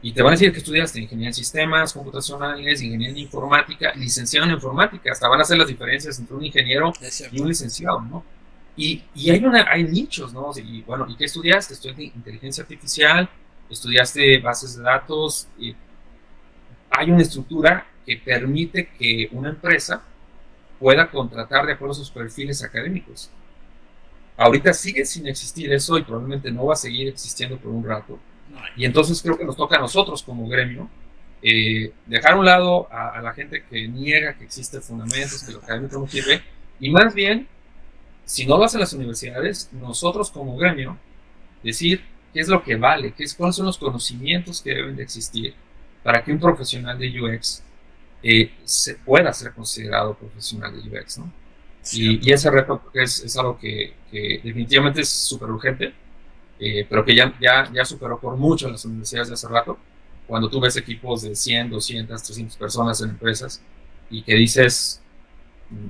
B: Y te van a decir que estudiaste ingeniería en sistemas computacionales, ingeniería en informática, licenciado en informática. Hasta van a hacer las diferencias entre un ingeniero y un licenciado, ¿no? Y hay nichos, ¿no? Y bueno, ¿y qué estudiaste? Estudiaste inteligencia artificial, estudiaste bases de datos. Hay una estructura que permite que una empresa pueda contratar de acuerdo a sus perfiles académicos. Ahorita sigue sin existir eso y probablemente no va a seguir existiendo por un rato. Y entonces creo que nos toca a nosotros como gremio dejar a un lado a la gente que niega que existen fundamentos, que lo académico no sirve, y más bien, si no lo hacen las universidades, nosotros como gremio, decir qué es lo que vale, cuáles son los conocimientos que deben de existir para que un profesional de UX se pueda ser considerado profesional de UX, ¿no? Y ese reto es algo que definitivamente es súper urgente, pero que ya superó por mucho las universidades de hace rato. Cuando tú ves equipos de 100, 200, 300 personas en empresas y que dices,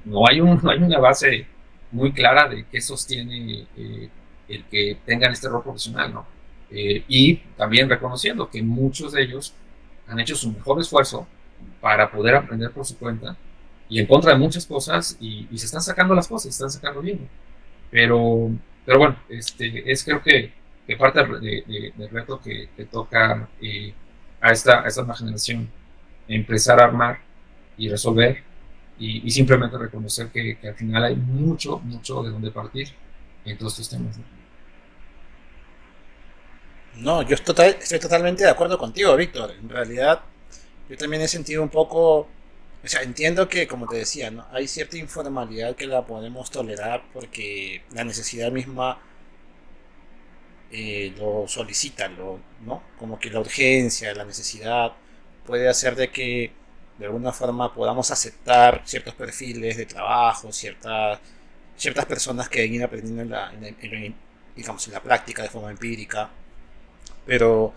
B: no hay una base muy clara de qué sostiene el que tengan este rol profesional, ¿no? Y también reconociendo que muchos de ellos han hecho su mejor esfuerzo para poder aprender por su cuenta y en contra de muchas cosas y se están sacando las cosas, se están sacando bien. Pero, pero bueno, es creo que parte del reto que toca a esta nueva generación, empezar a armar y resolver y simplemente reconocer que al final hay mucho, mucho de donde partir en todos estos temas, ¿no?
A: No, estoy totalmente de acuerdo contigo, Víctor. En realidad, yo también he sentido un poco, o sea, entiendo que, como te decía, ¿no? Hay cierta informalidad que la podemos tolerar porque la necesidad misma lo solicita, ¿no? Como que la urgencia, la necesidad puede hacer de que de alguna forma podamos aceptar ciertos perfiles de trabajo, ciertas personas que han ido aprendiendo digamos, en la práctica de forma empírica, pero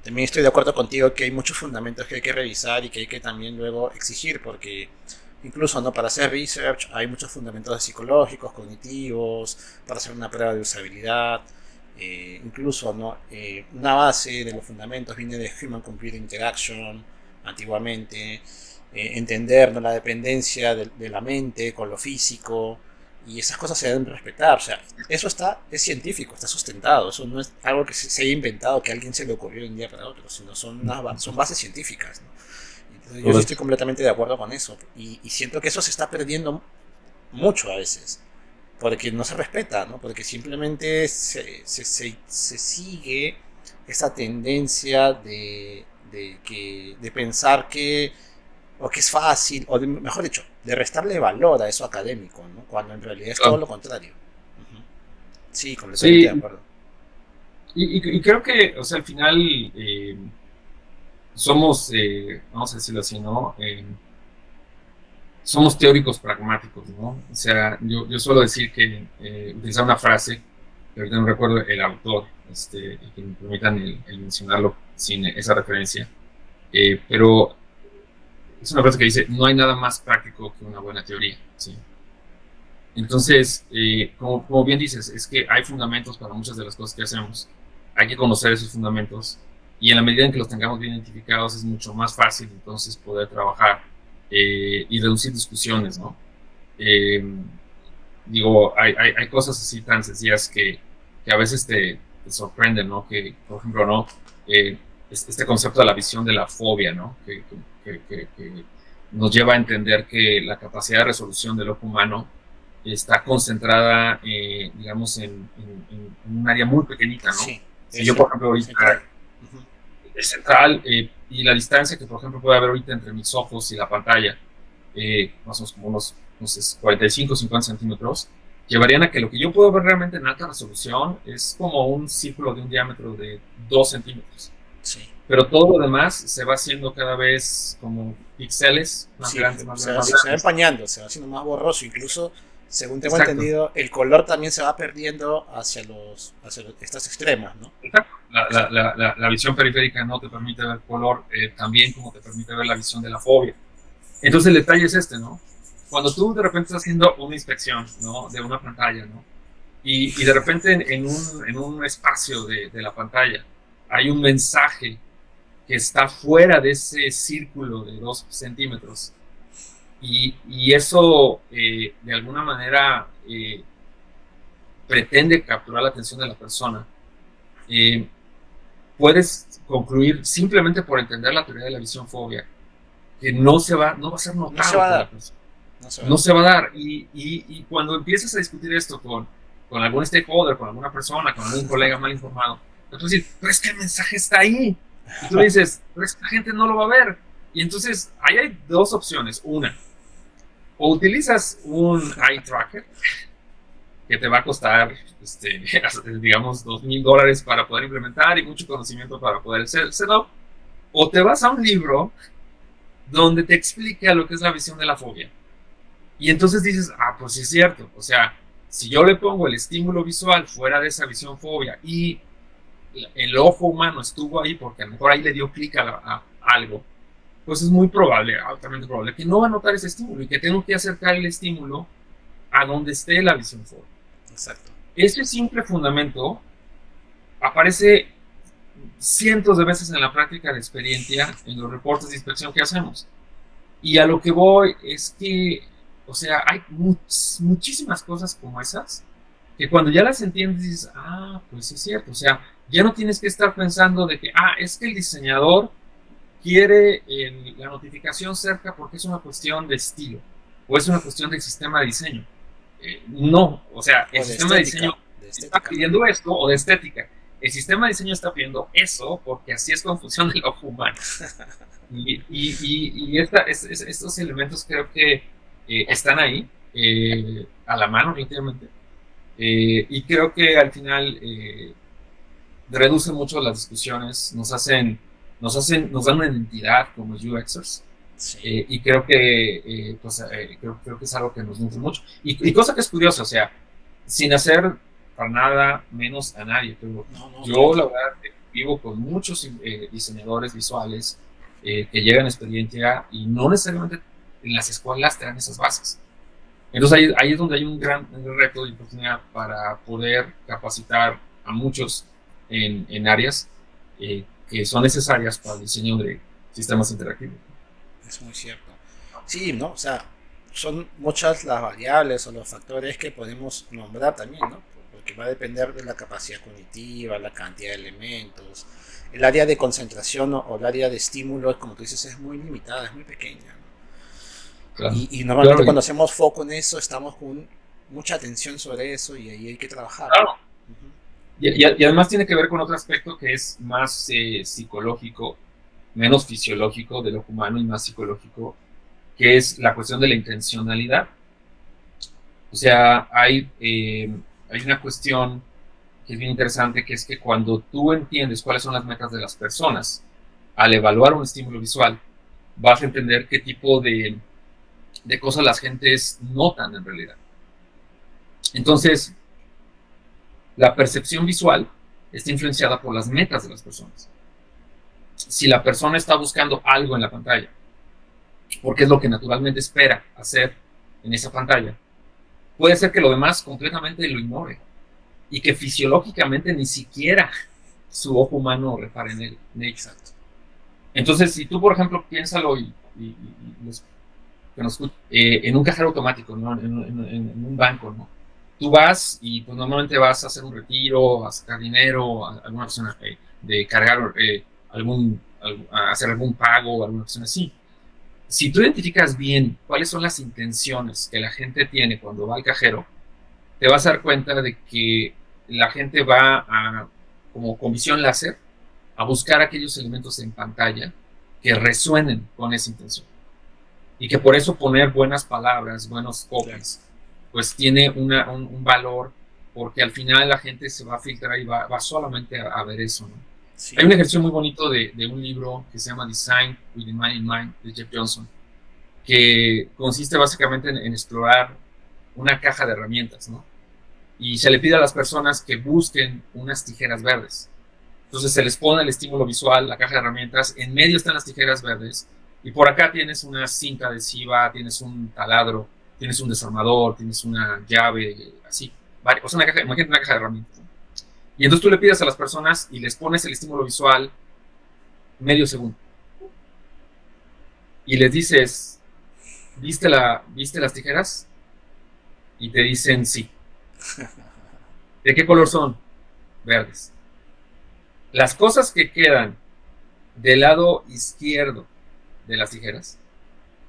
A: también estoy de acuerdo contigo que hay muchos fundamentos que hay que revisar y que hay que también luego exigir, porque incluso no para hacer research hay muchos fundamentos psicológicos, cognitivos, para hacer una prueba de usabilidad, incluso no una base de los fundamentos viene de Human Computer Interaction antiguamente, entender, ¿no?, la dependencia de la mente con lo físico, y esas cosas se deben respetar. O sea, eso es científico, está sustentado. Eso no es algo que se haya inventado, que a alguien se le ocurrió de un día para otro, sino son bases científicas, ¿no? Entonces, yo sí estoy completamente de acuerdo con eso. Y siento que eso se está perdiendo mucho a veces, porque no se respeta, ¿no? Porque simplemente se sigue esa tendencia de pensar que o que es fácil, mejor dicho, de restarle valor a eso académico, ¿no? Cuando en realidad es todo
B: Claro.
A: lo contrario. Uh-huh. Sí, completamente de
B: Sí,
A: acuerdo.
B: y creo que, o sea, al final somos, vamos a decirlo así, ¿no? Somos teóricos pragmáticos, ¿no? O sea, yo suelo decir que utilizar una frase, que ahorita no recuerdo el autor, y que me permitan el mencionarlo sin esa referencia, pero es una frase que dice, no hay nada más práctico que una buena teoría, ¿sí? Entonces, como bien dices, es que hay fundamentos para muchas de las cosas que hacemos, hay que conocer esos fundamentos y en la medida en que los tengamos bien identificados es mucho más fácil entonces poder trabajar y reducir discusiones, ¿no? Eh, Digo, hay cosas así tan sencillas que a veces te sorprenden, ¿no? Que, por ejemplo, ¿no? Este concepto de la visión de la fobia, ¿no? Que nos lleva a entender que la capacidad de resolución del ojo humano está concentrada, digamos, en un área muy pequeñita, ¿no?
A: Sí,
B: Si yo, por ejemplo,
A: central.
B: ahorita
A: Uh-huh.
B: es central y la distancia que, por ejemplo, puede haber ahorita entre mis ojos y la pantalla, más o menos como unos, no sé, 45 o 50 centímetros, llevarían a que lo que yo puedo ver realmente en alta resolución es como un círculo de un diámetro de 2 centímetros.
A: Sí.
B: Pero todo lo demás se va haciendo cada vez como píxeles más
A: Sí,
B: grandes, más grandes, más
A: se va
B: grandes.
A: empañando, se va haciendo más borroso. Incluso, según tengo
B: Exacto.
A: entendido, el color también se va perdiendo hacia estos extremos, ¿no?
B: Exacto.
A: Sí.
B: La visión periférica no te permite ver color también como te permite ver la visión de la fobia. Entonces el detalle es este, ¿no? Cuando tú de repente estás haciendo una inspección, ¿no? De una pantalla, ¿no? Y de repente en un espacio de la pantalla hay un mensaje que está fuera de ese círculo de 2 centímetros y eso de alguna manera pretende capturar la atención de la persona, eh, puedes concluir simplemente por entender la teoría de la visión fobia que no va a ser
A: No se
B: notado
A: va a
B: por la
A: dar,
B: persona.
A: no se va a
B: No
A: dar.
B: se va a dar. Y cuando empiezas a discutir esto con algún stakeholder, con alguna persona, con algún colega mal informado, te vas a decir, pero es que el mensaje está ahí. Y tú le dices, pero es que la gente no lo va a ver. Y entonces ahí hay dos opciones. Una, o utilizas un eye tracker que te va a costar, digamos, $2,000 para poder implementar y mucho conocimiento para poder hacerlo, o te vas a un libro donde te explica lo que es la visión de la fobia. Y entonces dices, pues sí es cierto, o sea, si yo le pongo el estímulo visual fuera de esa visión fobia y el ojo humano estuvo ahí porque a lo mejor ahí le dio clic a algo, pues es muy probable, altamente probable, que no va a notar ese estímulo y que tengo que acercar el estímulo a donde esté la visión fobia.
A: Exacto.
B: Ese simple fundamento aparece cientos de veces en la práctica de experiencia, en los reportes de inspección que hacemos. Y a lo que voy es que, o sea, hay muchísimas cosas como esas que cuando ya las entiendes dices, pues es cierto, o sea, ya no tienes que estar pensando de que, es que el diseñador quiere la notificación cerca porque es una cuestión de estilo o es una cuestión del sistema de diseño. No, o sea, el sistema de diseño está pidiendo esto, o de estética. El sistema de diseño está pidiendo eso porque así es con función del ojo humano. Y estos elementos creo que están ahí, a la mano, relativamente. Y creo que al final reducen mucho las discusiones, nos dan una identidad como UXers.
A: Sí.
B: Y creo que creo que es algo que nos nutre mucho. Y cosa que es curiosa, o sea, sin hacer para nada menos a nadie, pero yo la verdad vivo con muchos diseñadores visuales que llegan a experiencia y no necesariamente en las escuelas te dan esas bases. Entonces ahí es donde hay un gran reto y oportunidad para poder capacitar a muchos en áreas que son necesarias para el diseño de sistemas interactivos.
A: Es muy cierto. Sí, ¿no? O sea, son muchas las variables o los factores que podemos nombrar también, ¿no? Porque va a depender de la capacidad cognitiva, la cantidad de elementos. El área de concentración o el área de estímulo, como tú dices, es muy limitada, es muy pequeña, ¿no?
B: Claro.
A: Y normalmente cuando hacemos foco en eso, estamos con mucha atención sobre eso y ahí hay que trabajar.
B: Claro. Y además tiene que ver con otro aspecto que es más psicológico, menos fisiológico del ojo humano y más psicológico, que es la cuestión de la intencionalidad. O sea, hay una cuestión que es bien interesante, que es que cuando tú entiendes cuáles son las metas de las personas, al evaluar un estímulo visual, vas a entender qué tipo de cosas las gentes notan en realidad. Entonces, la percepción visual está influenciada por las metas de las personas. Si la persona está buscando algo en la pantalla, porque es lo que naturalmente espera hacer en esa pantalla, puede ser que lo demás completamente lo ignore y que fisiológicamente ni siquiera su ojo humano repare en él.
A: Exacto.
B: Entonces, si tú, por ejemplo, piénsalo en un cajero automático, ¿no? en un banco, ¿no? Tú vas y pues normalmente vas a hacer un retiro, a sacar dinero, a alguna persona de cargar a hacer algún pago o alguna cosa así. Si tú identificas bien cuáles son las intenciones que la gente tiene cuando va al cajero, te vas a dar cuenta de que la gente va como con visión láser, a buscar aquellos elementos en pantalla que resuenen con esa intención. Y que por eso poner buenas palabras, buenos copies, pues tiene un valor, porque al final la gente se va a filtrar y va solamente a ver eso, ¿no? Sí. Hay un ejercicio muy bonito de un libro que se llama Design with the Mind in Mind, de Jeff Johnson, que consiste básicamente en explorar una caja de herramientas, ¿no? Y se le pide a las personas que busquen unas tijeras verdes. Entonces se les pone el estímulo visual, la caja de herramientas, en medio están las tijeras verdes, y por acá tienes una cinta adhesiva, tienes un taladro, tienes un desarmador, tienes una llave, así. O sea, imagínate una caja de herramientas, ¿no? Y entonces tú le pides a las personas y les pones el estímulo visual medio segundo. Y les dices, ¿viste las tijeras? Y te dicen sí. ¿De qué color son? Verdes. Las cosas que quedan del lado izquierdo de las tijeras,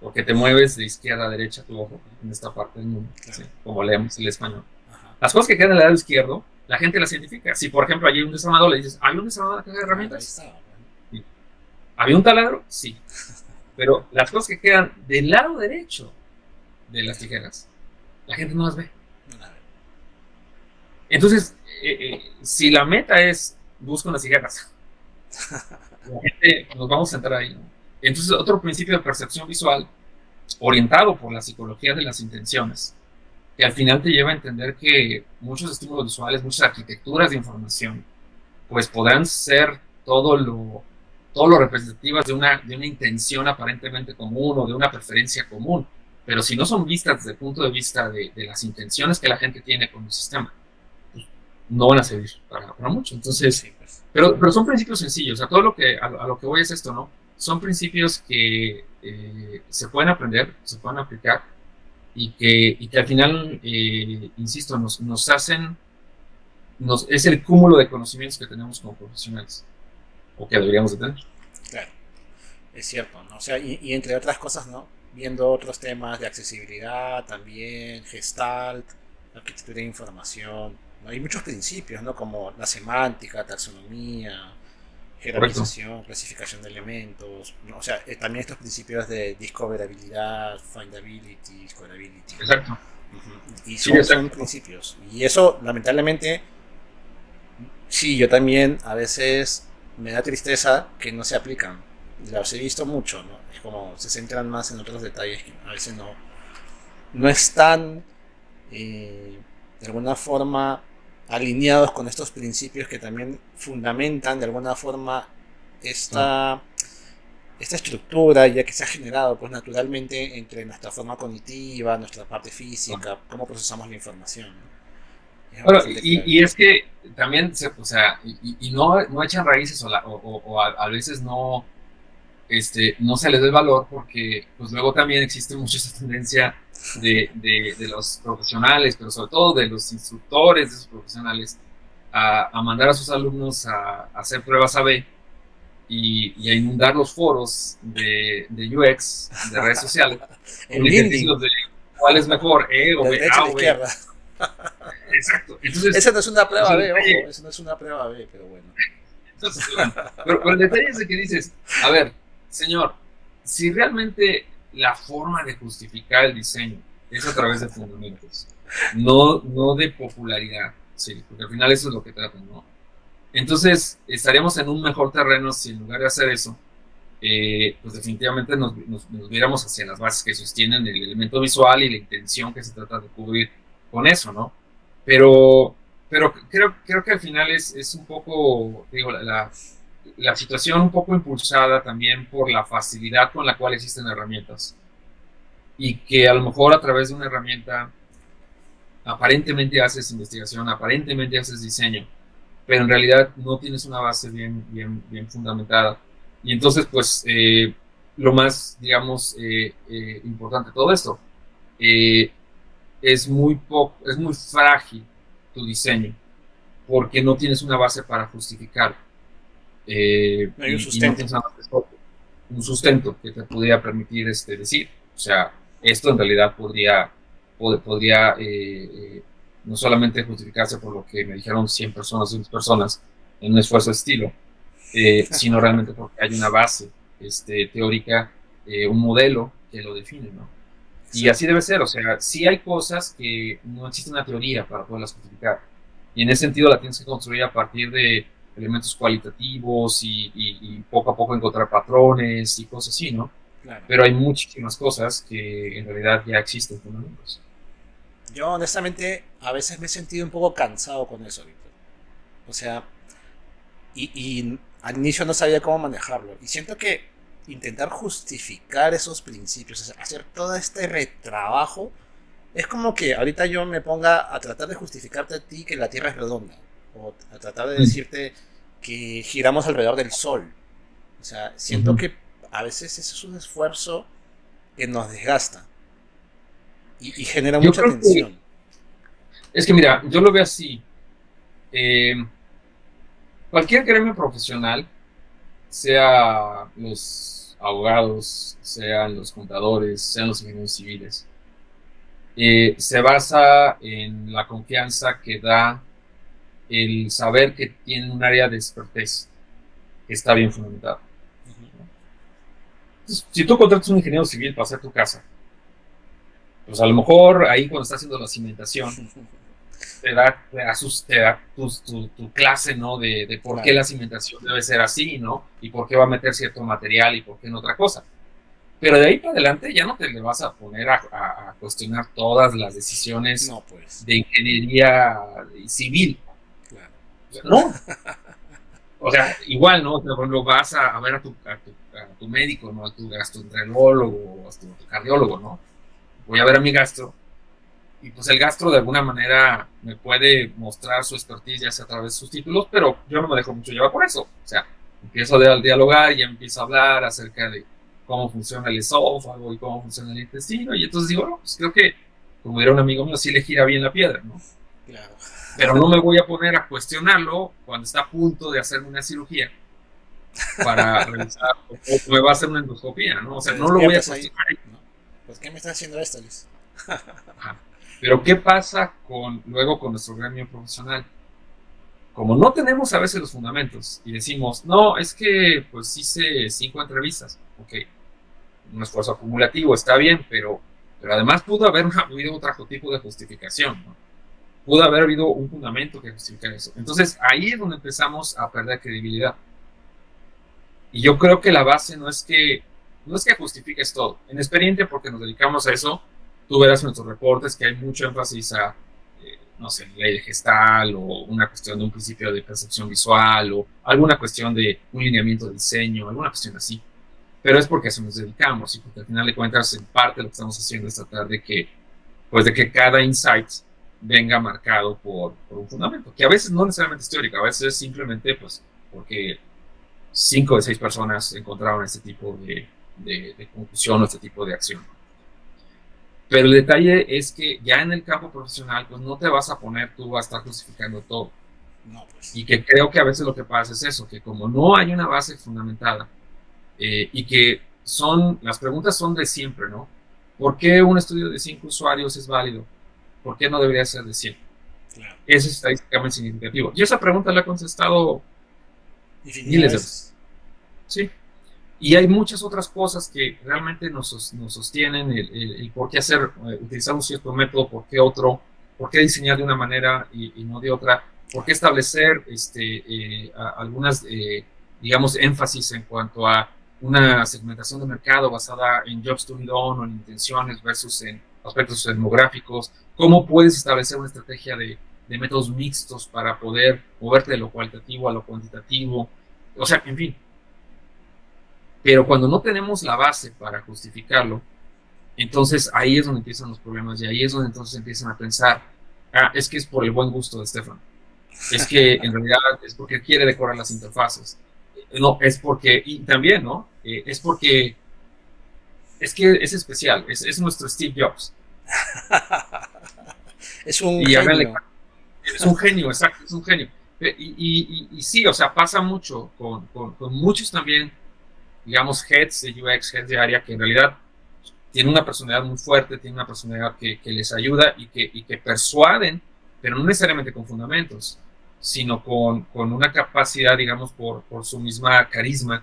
B: porque te mueves de izquierda a derecha tu ojo en esta parte del mundo, claro. ¿Sí? Como leemos el español. Ajá. Las cosas que quedan del lado izquierdo, la gente las identifica. Si por ejemplo hay un desarmador, le dices, ¿hay un desarmador en la caja de herramientas? Sí. ¿Había un taladro? Sí. Pero las cosas que quedan del lado derecho de las tijeras, la gente no las ve. Entonces, si la meta es busca unas tijeras, la gente nos vamos a centrar ahí, ¿no? Entonces, otro principio de percepción visual orientado por la psicología de las intenciones, que al final te lleva a entender que muchos estímulos visuales, muchas arquitecturas de información, pues podrán ser todo lo representativas de una intención aparentemente común o de una preferencia común, pero si no son vistas desde el punto de vista de las intenciones que la gente tiene con el sistema, pues no van a servir para mucho. Entonces,
A: Sí, pues.
B: pero son principios sencillos, o sea, todo lo que, a lo que voy es esto, ¿no? Son principios que se pueden aprender, se pueden aplicar y que al final, insisto, nos hacen, es el cúmulo de conocimientos que tenemos como profesionales, o que deberíamos de tener.
A: Claro, es cierto, ¿no? O sea, y entre otras cosas, ¿no? Viendo otros temas de accesibilidad también, Gestalt, arquitectura de información, ¿no? Hay muchos principios, ¿no? Como la semántica, taxonomía,
B: Correcto.
A: jerarquización, clasificación de elementos, ¿no? O sea, también estos principios de discoverabilidad, findability, discoverability.
B: Exacto.
A: Y
B: Sí,
A: son
B: exacto.
A: principios. Y eso, lamentablemente, sí, yo también a veces me da tristeza que no se aplican. Los he visto mucho, ¿no? Es como se centran más en otros detalles que a veces no están de alguna forma alineados con estos principios que también fundamentan de alguna forma
B: No.
A: esta, esta estructura ya que se ha generado pues naturalmente entre nuestra forma cognitiva, nuestra parte
B: No.
A: física, cómo procesamos la información, ¿no? Es
B: Bueno,
A: bastante clave.
B: y es que también, o sea, y no echan raíces o a veces no se les da el valor porque pues luego también existe mucha esa tendencia de los profesionales, pero sobre todo de los instructores de esos profesionales, a mandar a sus alumnos a hacer pruebas A/B y a inundar los foros de UX, de redes sociales,
A: En
B: con
A: LinkedIn,
B: ejercicios de cuál es mejor, E o
A: de
B: B,
A: derecha a
B: A
A: la
B: o B.
A: izquierda.
B: Exacto. Entonces,
A: Esa no es una
B: pues
A: prueba
B: el
A: B, ojo,
B: detalle,
A: eso no es una prueba B, pero bueno.
B: entonces, bueno, pero el detalle es de que dices, a ver, señor, si realmente la forma de justificar el diseño es a través de fundamentos, no de popularidad, sí, porque al final eso es lo que tratan, ¿no? Entonces, estaríamos en un mejor terreno si en lugar de hacer eso, pues definitivamente nos viéramos hacia las bases que sostienen el elemento visual y la intención que se trata de cubrir con eso, ¿no? Pero, pero creo que al final es un poco, digo, la situación un poco impulsada también por la facilidad con la cual existen herramientas y que a lo mejor a través de una herramienta aparentemente haces investigación, aparentemente haces diseño, pero en realidad no tienes una base bien fundamentada. Y entonces, pues, lo más, digamos, importante de todo esto, eh, es muy frágil tu diseño, porque no tienes una base para justificar,
A: No hay un
B: y no
A: sustento.
B: tienes un sustento que te pudiera permitir decir, o sea, esto en realidad podría no solamente justificarse por lo que me dijeron 100 personas, 100 personas en un esfuerzo de estilo, sino realmente porque hay una base teórica, un modelo que lo define, ¿no? Y así
A: Exacto.
B: debe ser, o sea, sí hay cosas que no existe una teoría para poderlas justificar. Y en ese sentido la tienes que construir a partir de elementos cualitativos y poco a poco encontrar patrones y cosas así, ¿no?
A: Claro.
B: Pero hay muchísimas cosas que en realidad ya existen fundamentos.
A: Yo honestamente a veces me he sentido un poco cansado con eso, Víctor. O sea, y al inicio no sabía cómo manejarlo. Y siento que intentar justificar esos principios, o sea, hacer todo este retrabajo, es como que ahorita yo me ponga a tratar de justificarte a ti que la Tierra es redonda. O a tratar de
B: Mm,
A: decirte que giramos alrededor del Sol. O sea, siento
B: ujú.
A: que a veces eso es un esfuerzo que nos desgasta y genera
B: Yo
A: mucha
B: creo que,
A: tensión.
B: es que mira, yo lo veo así. eh, Cualquier gremio profesional, sea los abogados, sean los contadores, sean los ingenieros civiles, se basa en la confianza que da el saber que tiene un área de expertise que está bien fundamentada. Entonces, si tú contratas a un ingeniero civil para hacer tu casa, pues a lo mejor ahí cuando está haciendo la cimentación, te da tu clase, ¿no? De por qué
A: Claro,
B: la cimentación debe ser así, ¿no? Y por qué va a meter cierto material y por qué en otra cosa. Pero de ahí para adelante ya no te le vas a poner a cuestionar todas las decisiones
A: No, pues,
B: de ingeniería civil.
A: claro.
B: O sea, no. O sea, igual, ¿no? O sea, cuando vas a ver a tu médico, ¿no? A tu gastroenterólogo, a tu cardiólogo, ¿no? Voy a ver a mi gastro. Y pues el gastro de alguna manera me puede mostrar su expertise ya sea a través de sus títulos, pero yo no me dejo mucho llevar por eso. O sea, empiezo a dialogar y empiezo a hablar acerca de cómo funciona el esófago y cómo funciona el intestino. Y entonces digo, no, pues creo que, como diría un amigo mío, sí le gira bien la piedra, ¿no?
A: Claro.
B: Pero no me voy a poner a cuestionarlo cuando está a punto de hacerme una cirugía para revisar o me va a hacer una endoscopía, ¿no? O sea,
A: Te
B: no lo voy a
A: despiertas ahí,
B: cuestionar.
A: ¿no? ¿Por qué me estás haciendo esto, Luis?
B: Ajá. Pero ¿qué pasa luego con nuestro gremio profesional? Como no tenemos a veces los fundamentos y decimos, no, es que pues hice 5 entrevistas, ok, un esfuerzo acumulativo, está bien, pero además pudo haber habido otro tipo de justificación, ¿no? Pudo haber habido un fundamento que justificara eso. Entonces ahí es donde empezamos a perder credibilidad. Y yo creo que la base no es que justifiques todo. En Expediente, porque nos dedicamos a eso, tú verás en nuestros reportes que hay mucho énfasis a, no sé, ley de gestal o una cuestión de un principio de percepción visual o alguna cuestión de un lineamiento de diseño, alguna cuestión así. Pero es porque a eso nos dedicamos y porque al final de cuentas, en parte lo que estamos haciendo es tratar de que cada insight venga marcado por un fundamento, que a veces no necesariamente es teórico, a veces es simplemente pues porque 5 de 6 personas encontraron este tipo de conclusión o este tipo de acción. Pero el detalle es que ya en el campo profesional, pues no te vas a poner tú a estar justificando todo.
A: No, pues.
B: Y que creo que a veces lo que pasa es eso, que como no hay una base fundamentada y que las preguntas son de siempre, ¿no? ¿Por qué un estudio de 5 usuarios es válido? ¿Por qué no debería ser de 100?
A: Claro.
B: Es estadísticamente significativo. Y esa pregunta la he contestado
A: Infinidad de
B: miles de veces.
A: veces.
B: Sí. Y hay muchas otras cosas que realmente nos sostienen el por qué utilizar un cierto método, por qué otro, por qué diseñar de una manera y no de otra, por qué establecer algunas, digamos, énfasis en cuanto a una segmentación de mercado basada en jobs to be done o en intenciones versus en aspectos demográficos, cómo puedes establecer una estrategia de métodos mixtos para poder moverte de lo cualitativo a lo cuantitativo, o sea, en fin. Pero cuando no tenemos la base para justificarlo, entonces ahí es donde empiezan los problemas y ahí es donde entonces empiezan a pensar, es que es por el buen gusto de Stefan, es que en realidad es porque quiere decorar las interfaces, no, es porque, y también, ¿no? Es porque, es que es especial, es nuestro Steve Jobs.
A: Es un
B: Y háganle,
A: genio.
B: es un genio, exacto, es un genio. Y sí, o sea, pasa mucho con muchos también, digamos, heads de UX, heads de área, que en realidad tiene una personalidad muy fuerte, tiene una personalidad que les ayuda y que persuaden, pero no necesariamente con fundamentos, sino con una capacidad, digamos, por su misma carisma,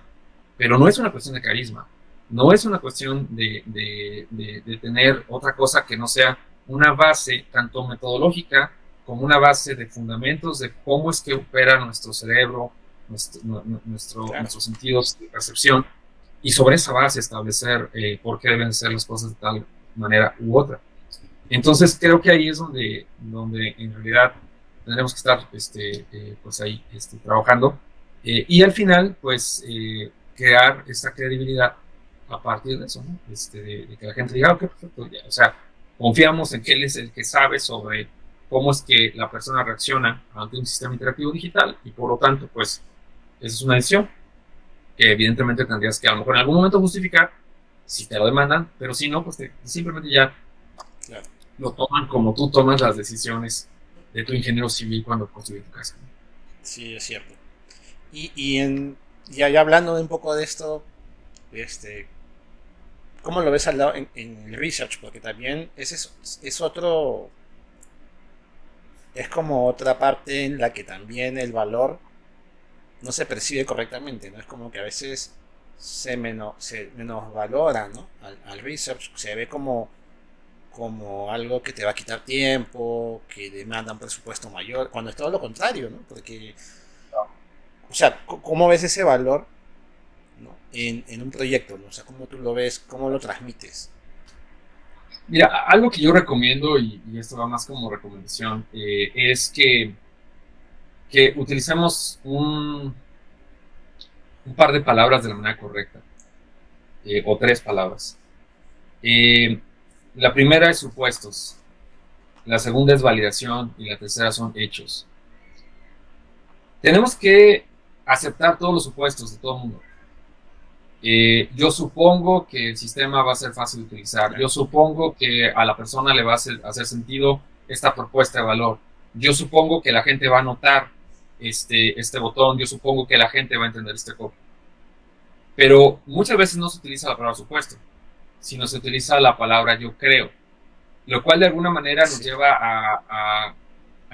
B: pero no es una cuestión de carisma, no es una cuestión de tener otra cosa que no sea una base tanto metodológica como una base de fundamentos de cómo es que opera nuestro cerebro,
A: Claro.
B: nuestros sentidos de percepción y sobre esa base establecer por qué deben ser las cosas de tal manera u otra. Entonces creo que ahí es donde en realidad tendremos que estar pues ahí trabajando y al final pues crear esta credibilidad a partir de eso, ¿no? De que la gente diga, ok, perfecto, ya. O sea, confiamos en que él es el que sabe sobre cómo es que la persona reacciona ante un sistema interactivo digital y por lo tanto pues esa es una decisión que evidentemente tendrías que a lo mejor en algún momento justificar si te lo demandan, pero si no, pues simplemente ya
A: Claro.
B: lo toman como tú tomas las decisiones de tu ingeniero civil cuando construye tu casa.
A: Sí, es cierto. Ya hablando de un poco de esto, este, ¿cómo lo ves al lado en el research? Porque también es otro, es como otra parte en la que también el valor no se percibe correctamente, ¿no? Es como que a veces se menosvalora, ¿no? Al research, se ve como algo que te va a quitar tiempo, que demanda un presupuesto mayor, cuando es todo lo contrario, ¿no? Porque, o sea, ¿cómo ves ese valor, ¿no? en un proyecto, ¿no? O sea, cómo tú lo ves, cómo lo transmites.
B: Mira, algo que yo recomiendo, y esto va más como recomendación, es que utilicemos un par de palabras de la manera correcta, o tres palabras. Eh, la primera es supuestos, la segunda es validación y la tercera son hechos. Tenemos que aceptar todos los supuestos de todo el mundo. Yo supongo que el sistema va a ser fácil de utilizar. Yo supongo que a la persona le va a hacer sentido esta propuesta de valor. Yo supongo que la gente va a notar este botón. Yo supongo que la gente va a entender este copy. Pero muchas veces no se utiliza la palabra supuesto, sino se utiliza la palabra yo creo, lo cual de alguna manera nos lleva a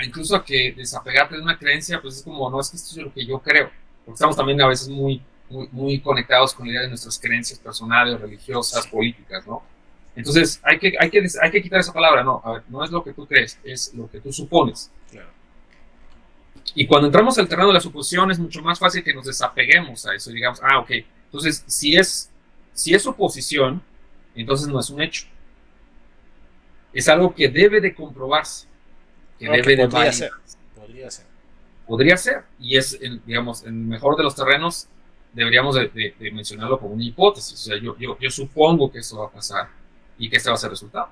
B: incluso a que desapegarte de una creencia, pues es como, no, es que esto es lo que yo creo, porque estamos también a veces muy conectados con la idea de nuestras creencias personales, religiosas, políticas, ¿no? Entonces hay que quitar esa palabra. No, a ver, no es lo que tú crees, es lo que tú supones.
A: Claro.
B: Y cuando entramos al terreno de la suposición es mucho más fácil que nos desapeguemos a eso y digamos, ok, entonces si es suposición, entonces no es un hecho. Es algo que debe de comprobarse, que debe de validarse. Podría ser, y es, digamos, en el mejor de los terrenos, deberíamos de mencionarlo como una hipótesis. O sea, yo supongo que esto va a pasar y que este va a ser el resultado.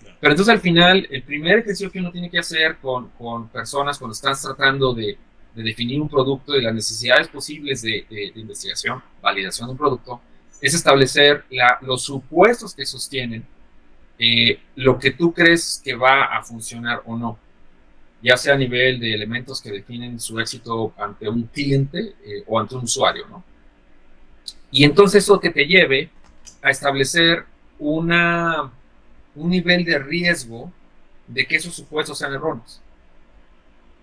B: Claro. Pero entonces al final, el primer ejercicio que uno tiene que hacer con personas cuando estás tratando de definir un producto y las necesidades posibles de investigación, validación de un producto, es establecer los supuestos que sostienen lo que tú crees que va a funcionar o no, ya sea a nivel de elementos que definen su éxito ante un cliente o ante un usuario, ¿no? Y entonces eso que te lleve a establecer un nivel de riesgo de que esos supuestos sean erróneos.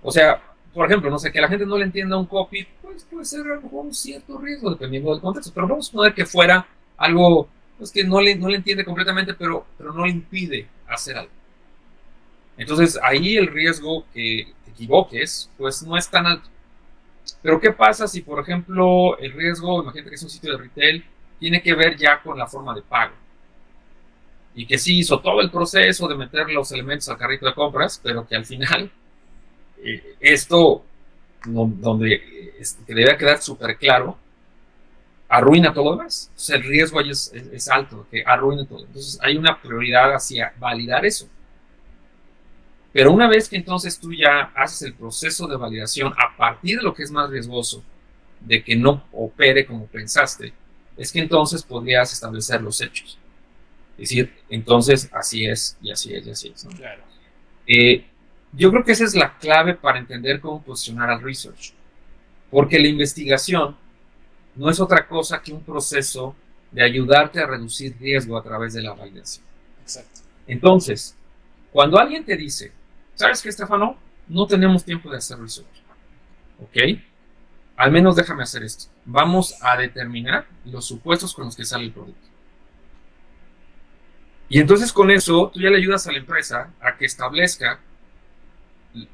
B: O sea, por ejemplo, no sé, que la gente no le entienda un copy, pues puede ser un cierto riesgo dependiendo del contexto, pero vamos a poner que fuera algo pues, que no le entiende completamente, pero no le impide hacer algo. Entonces ahí el riesgo que te equivoques, pues no es tan alto. Pero ¿qué pasa si, por ejemplo, el riesgo, imagínate que es un sitio de retail, tiene que ver ya con la forma de pago? Y que sí hizo todo el proceso de meter los elementos al carrito de compras, pero que al final esto, donde que debe quedar súper claro, arruina todo lo demás. Entonces el riesgo ahí es alto, que arruine todo. Entonces hay una prioridad hacia validar eso. Pero una vez que entonces tú ya haces el proceso de validación a partir de lo que es más riesgoso, de que no opere como pensaste, es que entonces podrías establecer los hechos. Es decir, entonces así es, y así es, y así es, ¿no?
A: Claro.
B: Yo creo que esa es la clave para entender cómo posicionar al research. Porque la investigación no es otra cosa que un proceso de ayudarte a reducir riesgo a través de la validación.
A: Exacto.
B: Entonces, cuando alguien te dice, ¿sabes qué, Estefano? No tenemos tiempo de hacer research. ¿Ok? Al menos déjame hacer esto. Vamos a determinar los supuestos con los que sale el producto. Y entonces con eso, tú ya le ayudas a la empresa a que establezca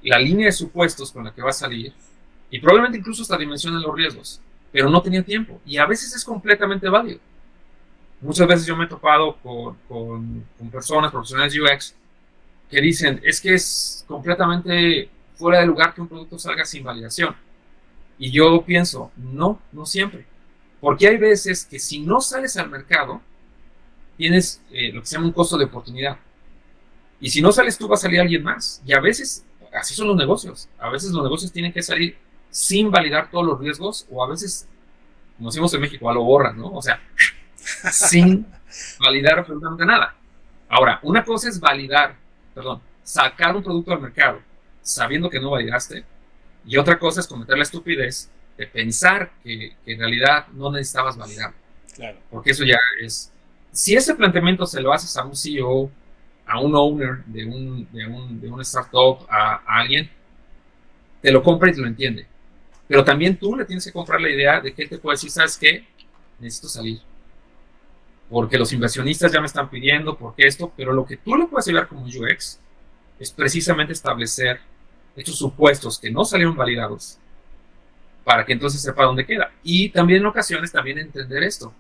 B: la línea de supuestos con la que va a salir y probablemente incluso hasta dimensione los riesgos. Pero no tenía tiempo. Y a veces es completamente válido. Muchas veces yo me he topado con personas, profesionales de UX, que dicen, es que es completamente fuera de lugar que un producto salga sin validación. Y yo pienso, no siempre. Porque hay veces que si no sales al mercado, tienes lo que se llama un costo de oportunidad. Y si no sales tú, va a salir alguien más. Y a veces, así son los negocios. A veces los negocios tienen que salir sin validar todos los riesgos, o a veces, como decimos en México, a lo borras, ¿no? O sea, sin validar absolutamente nada. Ahora, una cosa es sacar un producto al mercado sabiendo que no validaste, y otra cosa es cometer la estupidez de pensar que en realidad no necesitabas validar.
A: Claro.
B: Porque eso ya es... Si ese planteamiento se lo haces a un CEO, a un owner de un startup, a alguien, te lo compra y te lo entiende. Pero también tú le tienes que comprar la idea de que él te puede decir, ¿sabes qué? Necesito salir. Porque los inversionistas ya me están pidiendo, porque esto, pero lo que tú le puedes ayudar como UX es precisamente establecer estos supuestos que no salieron validados para que entonces sepa dónde queda. Y también en ocasiones, también entender esto.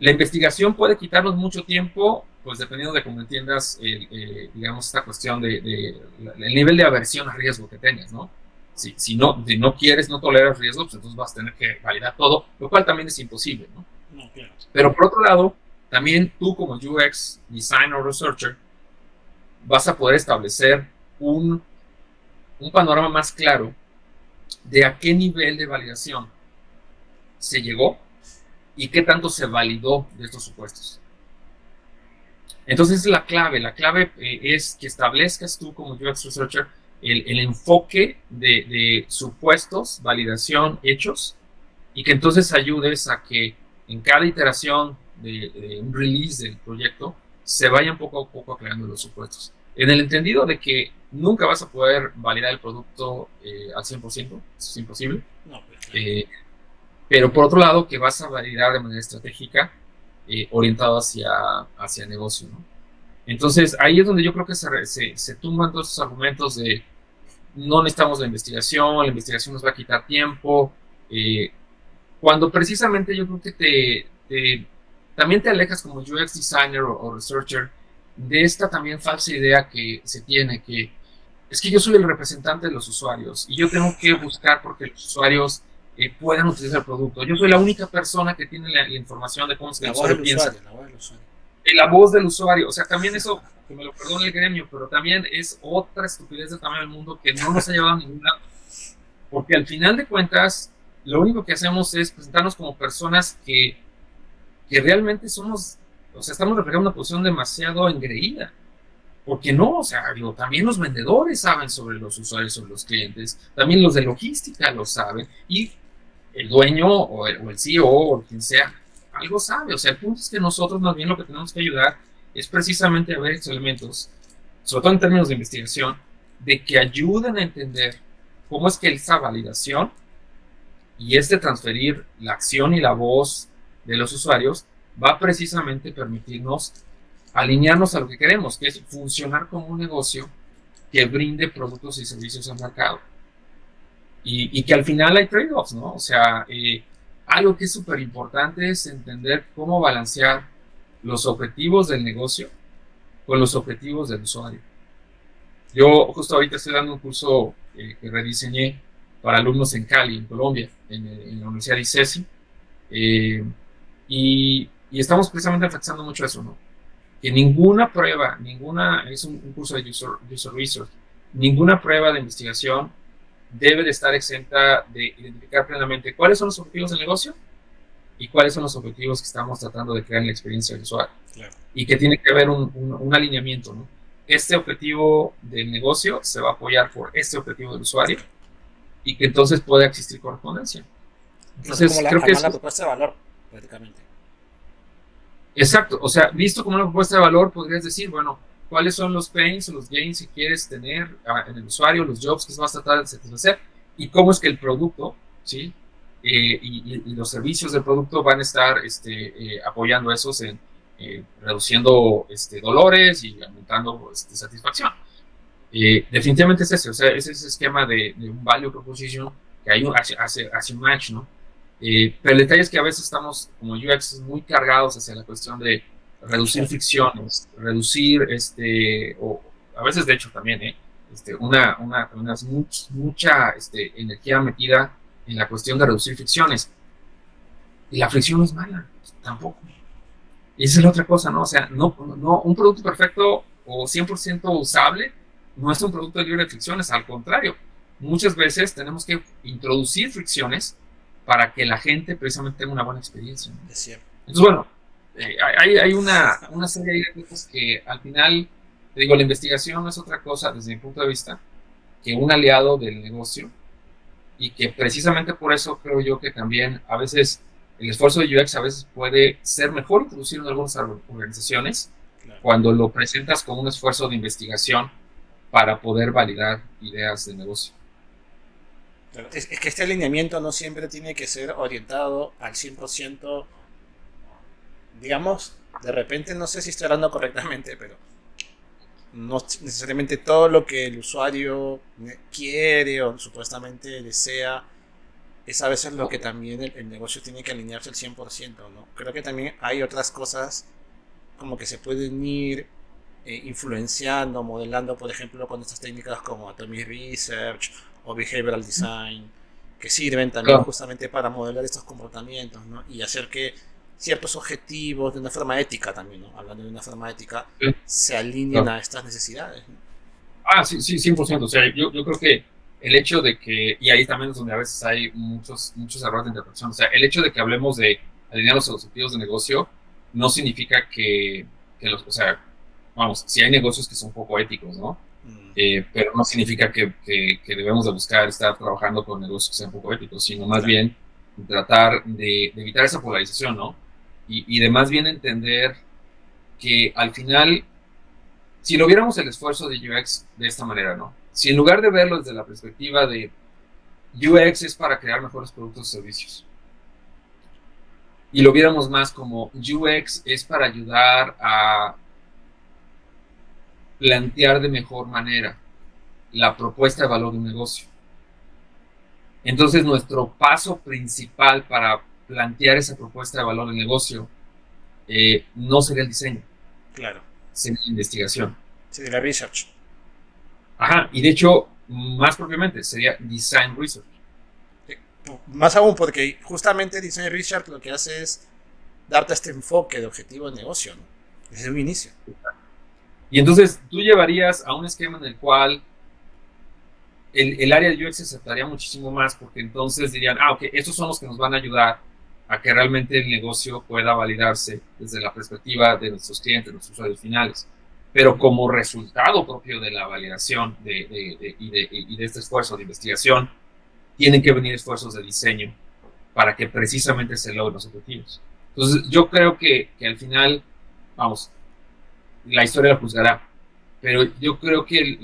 B: La investigación puede quitarnos mucho tiempo, pues dependiendo de cómo entiendas, digamos, esta cuestión el nivel de aversión a riesgo que tengas, ¿no? Si no quieres, no toleras riesgo, pues entonces vas a tener que validar todo, lo cual también es imposible, ¿no?
A: No, claro.
B: Pero por otro lado, también tú como UX designer o researcher vas a poder establecer un panorama más claro de a qué nivel de validación se llegó y qué tanto se validó de estos supuestos. Entonces la clave es que establezcas tú como UX researcher el enfoque de supuestos, validación, hechos, y que entonces ayudes a que en cada iteración de un release del proyecto se vayan poco a poco aclarando los supuestos. En el entendido de que nunca vas a poder validar el producto al 100%, eso es imposible.
A: No, pues, claro.
B: Pero por otro lado, que vas a validar de manera estratégica, orientado hacia negocio, ¿no? Entonces, ahí es donde yo creo que se tumban todos esos argumentos de no necesitamos la investigación nos va a quitar tiempo, cuando precisamente yo creo que también te alejas como UX designer o researcher de esta también falsa idea que se tiene, que es que yo soy el representante de los usuarios y yo tengo que buscar porque los usuarios puedan utilizar el producto. Yo soy la única persona que tiene la información de cómo es que el usuario piensa.
A: La voz del usuario.
B: La voz del usuario. O sea, también eso, que me lo perdone el gremio, pero también es otra estupidez del tamaño del mundo que no nos ha llevado a ningún lado. Porque al final de cuentas, lo único que hacemos es presentarnos como personas que realmente somos, o sea, estamos reflejando una posición demasiado engreída. Porque no, o sea, también los vendedores saben sobre los usuarios, sobre los clientes, también los de logística lo saben, y el dueño o el CEO o quien sea, algo sabe. O sea, el punto es que nosotros más bien lo que tenemos que ayudar es precisamente a ver estos elementos, sobre todo en términos de investigación, de que ayuden a entender cómo es que esa validación y transferir la acción y la voz de los usuarios va precisamente permitirnos alinearnos a lo que queremos, que es funcionar como un negocio que brinde productos y servicios al mercado. Y que al final hay trade-offs, ¿no? O sea, algo que es súper importante es entender cómo balancear los objetivos del negocio con los objetivos del usuario. Yo justo ahorita estoy dando un curso que rediseñé para alumnos en Cali, en Colombia, en la Universidad de ICESI, y estamos precisamente enfatizando mucho eso, ¿no? Que ninguna prueba, es un curso de user research, ninguna prueba de investigación debe de estar exenta de identificar plenamente cuáles son los objetivos del negocio y cuáles son los objetivos que estamos tratando de crear en la experiencia del usuario.
A: Claro.
B: Y que tiene que haber un alineamiento, ¿no? Este objetivo del negocio se va a apoyar por este objetivo del usuario y que entonces pueda existir correspondencia.
A: Entonces, como creo que es la propuesta de valor, prácticamente.
B: Exacto, o sea, visto como una propuesta de valor, podrías decir, bueno, cuáles son los pains o los gains que quieres tener en el usuario, los jobs que vas a tratar de satisfacer y cómo es que el producto, ¿sí? Y los servicios del producto van a estar apoyando esos en reduciendo dolores y aumentando satisfacción. Definitivamente es ese, o sea, es ese esquema de un value proposition que hay hace un match, ¿no? Pero el detalle es que a veces estamos como UX muy cargados hacia la cuestión de reducir fricciones, reducir o a veces de hecho también mucha energía metida en la cuestión de reducir fricciones, y la fricción no es mala tampoco, y esa es la otra cosa, ¿no? O sea, no un producto perfecto o 100% usable no es un producto libre de fricciones, al contrario, muchas veces tenemos que introducir fricciones para que la gente precisamente tenga una buena experiencia, ¿no?
A: Es cierto.
B: Entonces, bueno, hay una serie de cosas que al final, te digo, la investigación no es otra cosa desde mi punto de vista que un aliado del negocio, y que precisamente por eso creo yo que también a veces el esfuerzo de UX a veces puede ser mejor introducido en algunas organizaciones, claro, cuando lo presentas como un esfuerzo de investigación para poder validar ideas de negocio.
A: Claro. Es que este alineamiento no siempre tiene que ser orientado al 100%, digamos, de repente no sé si estoy hablando correctamente, pero no necesariamente todo lo que el usuario quiere o supuestamente desea es a veces lo que también el negocio tiene que alinearse al 100%, ¿no? Creo que también hay otras cosas como que se pueden ir influenciando, modelando, por ejemplo, con estas técnicas como Atomic Research o Behavioral Design, que sirven también
B: Claro.
A: justamente para modelar estos comportamientos, ¿no? Y hacer que ciertos objetivos de una forma ética también, ¿no? Hablando de una forma ética,
B: Sí,
A: se alineen
B: claro.
A: a estas necesidades, ¿no?
B: Sí, sí, 100%. O sea, yo creo que el hecho de que, y ahí también es donde a veces hay muchos errores de interpretación, o sea, el hecho de que hablemos de alinear los objetivos de negocio no significa o sea, vamos, si hay negocios que son poco éticos, ¿no?
A: Mm,
B: Pero no significa que debemos de buscar estar trabajando con negocios que sean poco éticos, sino más
A: claro,
B: bien tratar de evitar esa polarización, ¿no? Y de más bien entender que al final si lo viéramos el esfuerzo de UX de esta manera, ¿no? Si en lugar de verlo desde la perspectiva de UX es para crear mejores productos y servicios, y lo viéramos más como UX es para ayudar a plantear de mejor manera la propuesta de valor de un negocio. Entonces, nuestro paso principal para plantear esa propuesta de valor de negocio no sería el diseño,
A: claro.
B: sería la investigación.
A: Sí, de la research.
B: Ajá, y de hecho, más propiamente, sería design research.
A: Más aún porque justamente Design Research lo que hace es darte este enfoque de objetivo de negocio, ¿no? Desde un inicio.
B: Y entonces tú llevarías a un esquema en el cual el área de UX se aceptaría muchísimo más porque entonces dirían, ok, estos son los que nos van a ayudar a que realmente el negocio pueda validarse desde la perspectiva de nuestros clientes, nuestros usuarios finales. Pero como resultado propio de la validación y de este esfuerzo de investigación, tienen que venir esfuerzos de diseño para que precisamente se logren los objetivos. Entonces yo creo que al final, vamos, la historia la juzgará. Pero yo creo que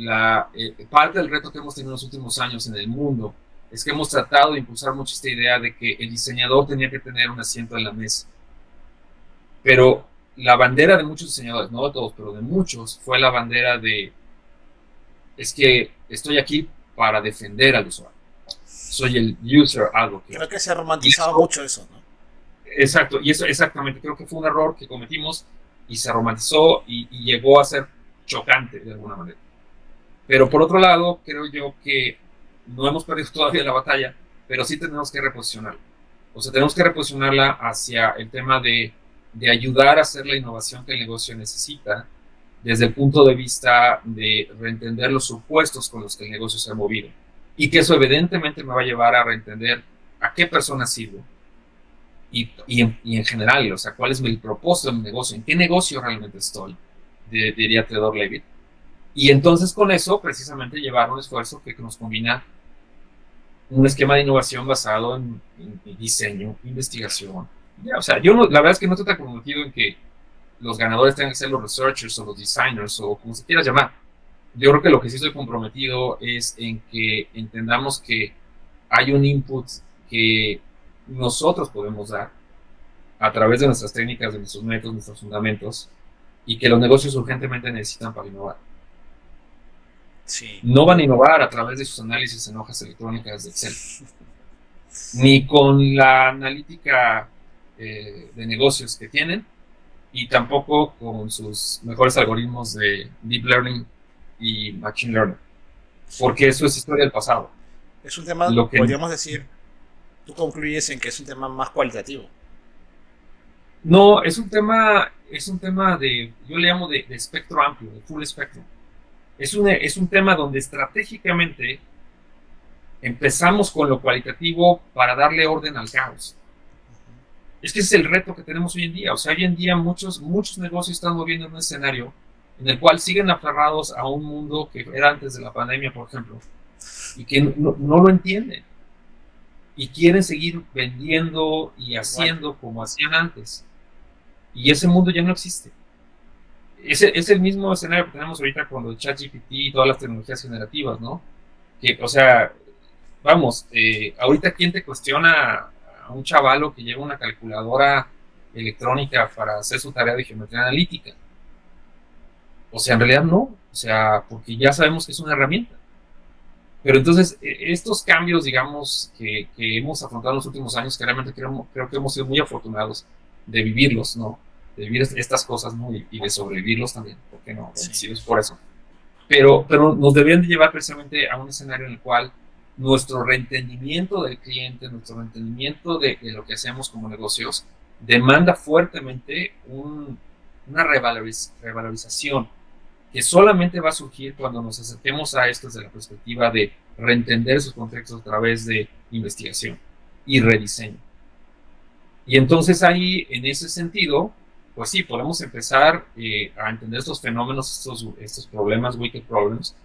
B: parte del reto que hemos tenido en los últimos años en el mundo es que hemos tratado de impulsar mucho esta idea de que el diseñador tenía que tener un asiento en la mesa. Pero la bandera de muchos diseñadores, no de todos, pero de muchos, fue la bandera de, es que estoy aquí para defender al usuario. Soy el user advocate.
A: Creo que se ha
B: Y
A: romantizado
B: eso,
A: mucho eso, ¿no?
B: exacto, y eso exactamente, creo que fue un error que cometimos y se romantizó y llegó a ser chocante de alguna manera. Pero por otro lado, creo yo que no hemos perdido todavía la batalla, pero sí tenemos que reposicionarla. O sea, tenemos que reposicionarla hacia el tema de ayudar a hacer la innovación que el negocio necesita desde el punto de vista de reentender los supuestos con los que el negocio se ha movido. Y que eso evidentemente me va a llevar a reentender a qué persona sirvo y en general, o sea, cuál es el propósito de mi negocio, en qué negocio realmente estoy, diría Theodore Levitt. Y entonces con eso, precisamente, llevar un esfuerzo que nos combina un esquema de innovación basado en diseño, investigación. Ya, o sea, yo no, la verdad es que no estoy tan comprometido en que los ganadores tengan que ser los researchers o los designers o como se quiera llamar. Yo creo que lo que sí estoy comprometido es en que entendamos que hay un input que nosotros podemos dar a través de nuestras técnicas, de nuestros métodos, nuestros fundamentos, y que los negocios urgentemente necesitan para innovar.
A: Sí.
B: No van a innovar a través de sus análisis en hojas electrónicas de Excel, ni con la analítica de negocios que tienen, y tampoco con sus mejores algoritmos de Deep Learning y Machine Learning, porque eso es historia del pasado.
A: Es un tema,
B: Lo que
A: podríamos decir, tú concluyes en que es un tema más cualitativo.
B: no, es un tema de, yo le llamo de espectro amplio, de full spectrum. Es un tema donde estratégicamente empezamos con lo cualitativo para darle orden al caos. Es que ese es el reto que tenemos hoy en día. O sea, hoy en día muchos negocios están moviendo en un escenario en el cual siguen aferrados a un mundo que era antes de la pandemia, por ejemplo, y que no lo entienden. Y quieren seguir vendiendo y
A: Igual.
B: haciendo como hacían antes. Y ese mundo ya no existe. Es el mismo escenario que tenemos ahorita con los ChatGPT y todas las tecnologías generativas, ¿no? Que, o sea, vamos, ahorita quién te cuestiona a un chavalo que lleva una calculadora electrónica para hacer su tarea de geometría analítica. O sea, en realidad no, o sea, porque ya sabemos que es una herramienta. Pero entonces, estos cambios, digamos, que hemos afrontado en los últimos años, que realmente creo que hemos sido muy afortunados de vivirlos, ¿no? De vivir estas cosas, ¿no? Y de sobrevivirlos también, ¿por qué no?
A: Sí.
B: Bendecidos por eso. Pero nos deberían de llevar precisamente a un escenario en el cual nuestro reentendimiento del cliente, nuestro reentendimiento de lo que hacemos como negocios, demanda fuertemente una revalorización que solamente va a surgir cuando nos acerquemos a esto desde la perspectiva de reentender sus contextos a través de investigación y rediseño. Y entonces ahí, en ese sentido, pues sí, podemos empezar a entender estos fenómenos, estos problemas, wicked problems,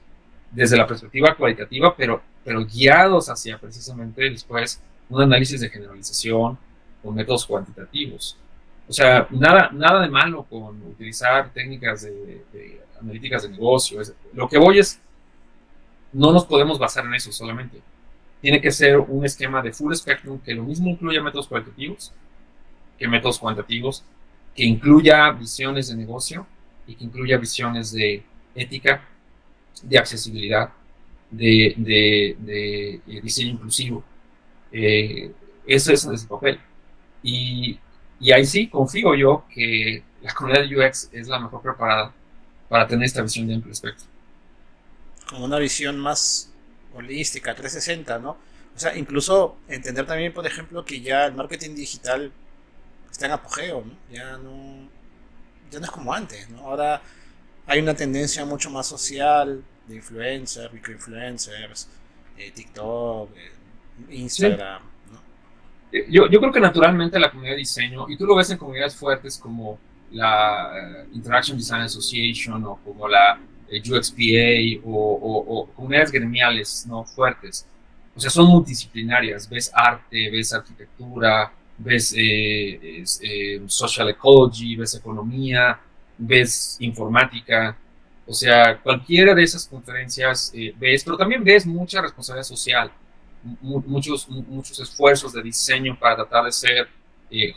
B: desde la perspectiva cualitativa, pero guiados hacia precisamente después un análisis de generalización con métodos cuantitativos. O sea, nada de malo con utilizar técnicas de analíticas de negocio. Lo que voy es, no nos podemos basar en eso solamente. Tiene que ser un esquema de full spectrum que lo mismo incluya métodos cualitativos que métodos cuantitativos, que incluya visiones de negocio y que incluya visiones de ética, de accesibilidad, de diseño inclusivo. Eso es el papel. Y, y ahí sí confío yo que la comunidad de UX es la mejor preparada para tener esta visión de amplio espectro.
A: Con una visión más holística, 360, ¿no? O sea, incluso entender también, por ejemplo, que ya el marketing digital está en apogeo, ¿no? Ya no es como antes, ¿no? Ahora hay una tendencia mucho más social de influencers, microinfluencers, TikTok,
B: Sí.
A: Instagram, ¿no?
B: Yo creo que naturalmente la comunidad de diseño, y tú lo ves en comunidades fuertes como la Interaction Design Association o como la UXPA o comunidades gremiales no fuertes. O sea, son multidisciplinarias. Ves arte, ves arquitectura, ves social ecology, ves economía, ves informática. O sea, cualquiera de esas conferencias ves, pero también ves mucha responsabilidad social, muchos esfuerzos de diseño para tratar de ser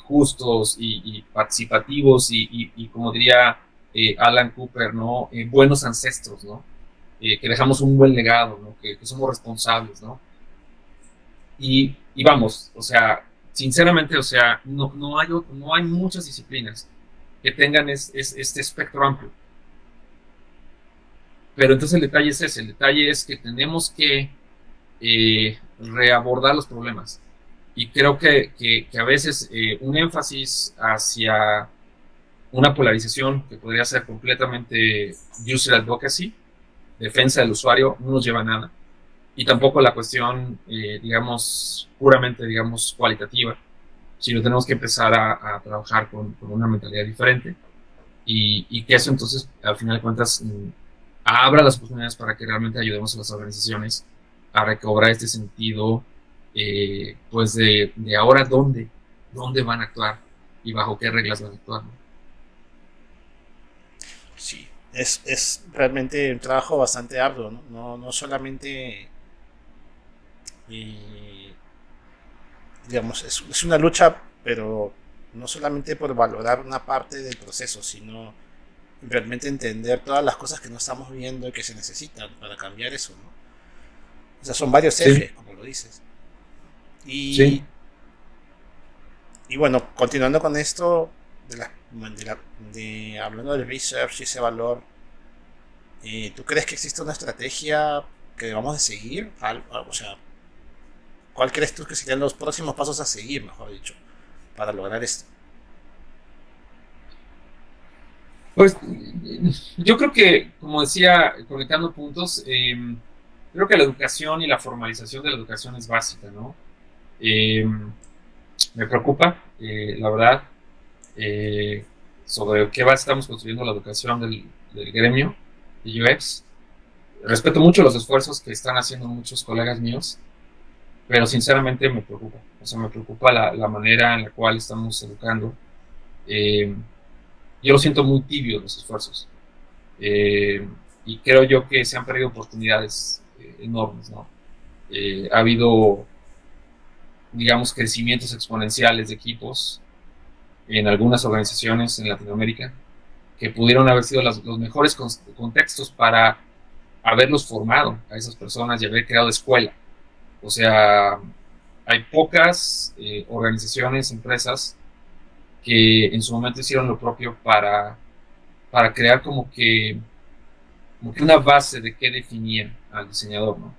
B: justos y participativos y como diría Alan Cooper, ¿no? Buenos ancestros, ¿no? Que dejamos un buen legado, ¿no? Que somos responsables, ¿no? Y vamos, o sea, sinceramente, o sea, no hay muchas disciplinas que tengan este espectro amplio. Pero entonces el detalle es ese, el detalle es que tenemos que reabordar los problemas. Y creo que a veces un énfasis hacia una polarización que podría ser completamente user advocacy, defensa del usuario, no nos lleva a nada. Y tampoco la cuestión, digamos, puramente, digamos, cualitativa, sino tenemos que empezar a trabajar con una mentalidad diferente y que eso entonces, al final de cuentas, abra las oportunidades para que realmente ayudemos a las organizaciones a recobrar este sentido, pues de ahora dónde van a actuar y bajo qué reglas van a actuar, ¿no?
A: Sí, es realmente un trabajo bastante arduo, ¿no? No solamente, y, digamos, es una lucha, pero no solamente por valorar una parte del proceso, sino realmente entender todas las cosas que no estamos viendo y que se necesitan para cambiar eso, ¿no? O sea, son varios
B: Sí,
A: ejes, como lo dices. Y,
B: sí.
A: y bueno, continuando con esto, hablando del research y ese valor, ¿tú crees que existe una estrategia que debamos de seguir? O sea, ¿cuál crees tú que serían los próximos pasos a seguir, mejor dicho, para lograr esto?
B: Pues yo creo que, como decía, conectando puntos, creo que la educación y la formalización de la educación es básica, ¿no? Eh, Me preocupa, la verdad, eh, sobre qué base estamos construyendo la educación del gremio de UX. Respeto mucho los esfuerzos que están haciendo muchos colegas míos, pero sinceramente me preocupa. O sea, me preocupa la manera en la cual estamos educando. Eh, yo lo siento muy tibio los esfuerzos. Eh, y creo yo que se han perdido oportunidades enormes, ¿no? Ha habido, digamos, crecimientos exponenciales de equipos en algunas organizaciones en Latinoamérica que pudieron haber sido los mejores contextos para haberlos formado a esas personas y haber creado escuela. O sea, hay pocas organizaciones, empresas que en su momento hicieron lo propio para crear como que una base de qué definía al diseñador, ¿no?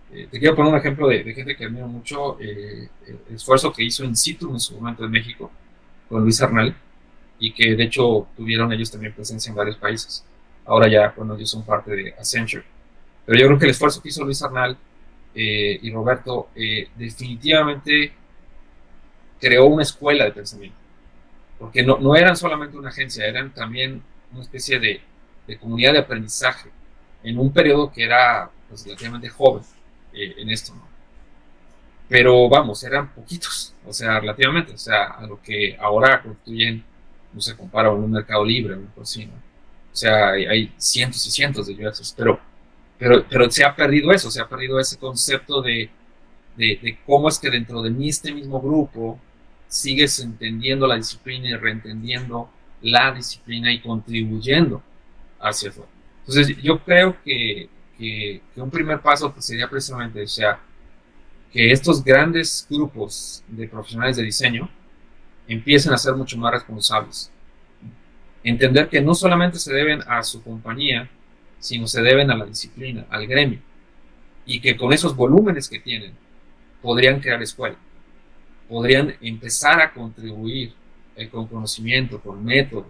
B: Te quiero poner un ejemplo de gente que admiro mucho, el esfuerzo que hizo In Situ en su momento en México, con Luis Arnal, y que de hecho tuvieron ellos también presencia en varios países. Ahora ya, bueno, ellos son parte de Accenture. Pero yo creo que el esfuerzo que hizo Luis Arnal y Roberto definitivamente creó una escuela de pensamiento. Porque no eran solamente una agencia, eran también una especie de comunidad de aprendizaje en un periodo que era pues, relativamente joven en esto, ¿no? Pero vamos, eran poquitos, o sea, relativamente, o sea, a lo que ahora constituyen, no se compara con un mercado libre o algo así, ¿no? O sea, hay cientos y cientos de UXers, pero se ha perdido eso, se ha perdido ese concepto de cómo es que dentro de este mismo grupo sigues entendiendo la disciplina y reentendiendo la disciplina y contribuyendo hacia eso. Entonces, yo creo que un primer paso pues, sería precisamente, o sea, que estos grandes grupos de profesionales de diseño empiecen a ser mucho más responsables. Entender que no solamente se deben a su compañía, sino se deben a la disciplina, al gremio. Y que con esos volúmenes que tienen, podrían crear escuela. Podrían empezar a contribuir con conocimiento, con método,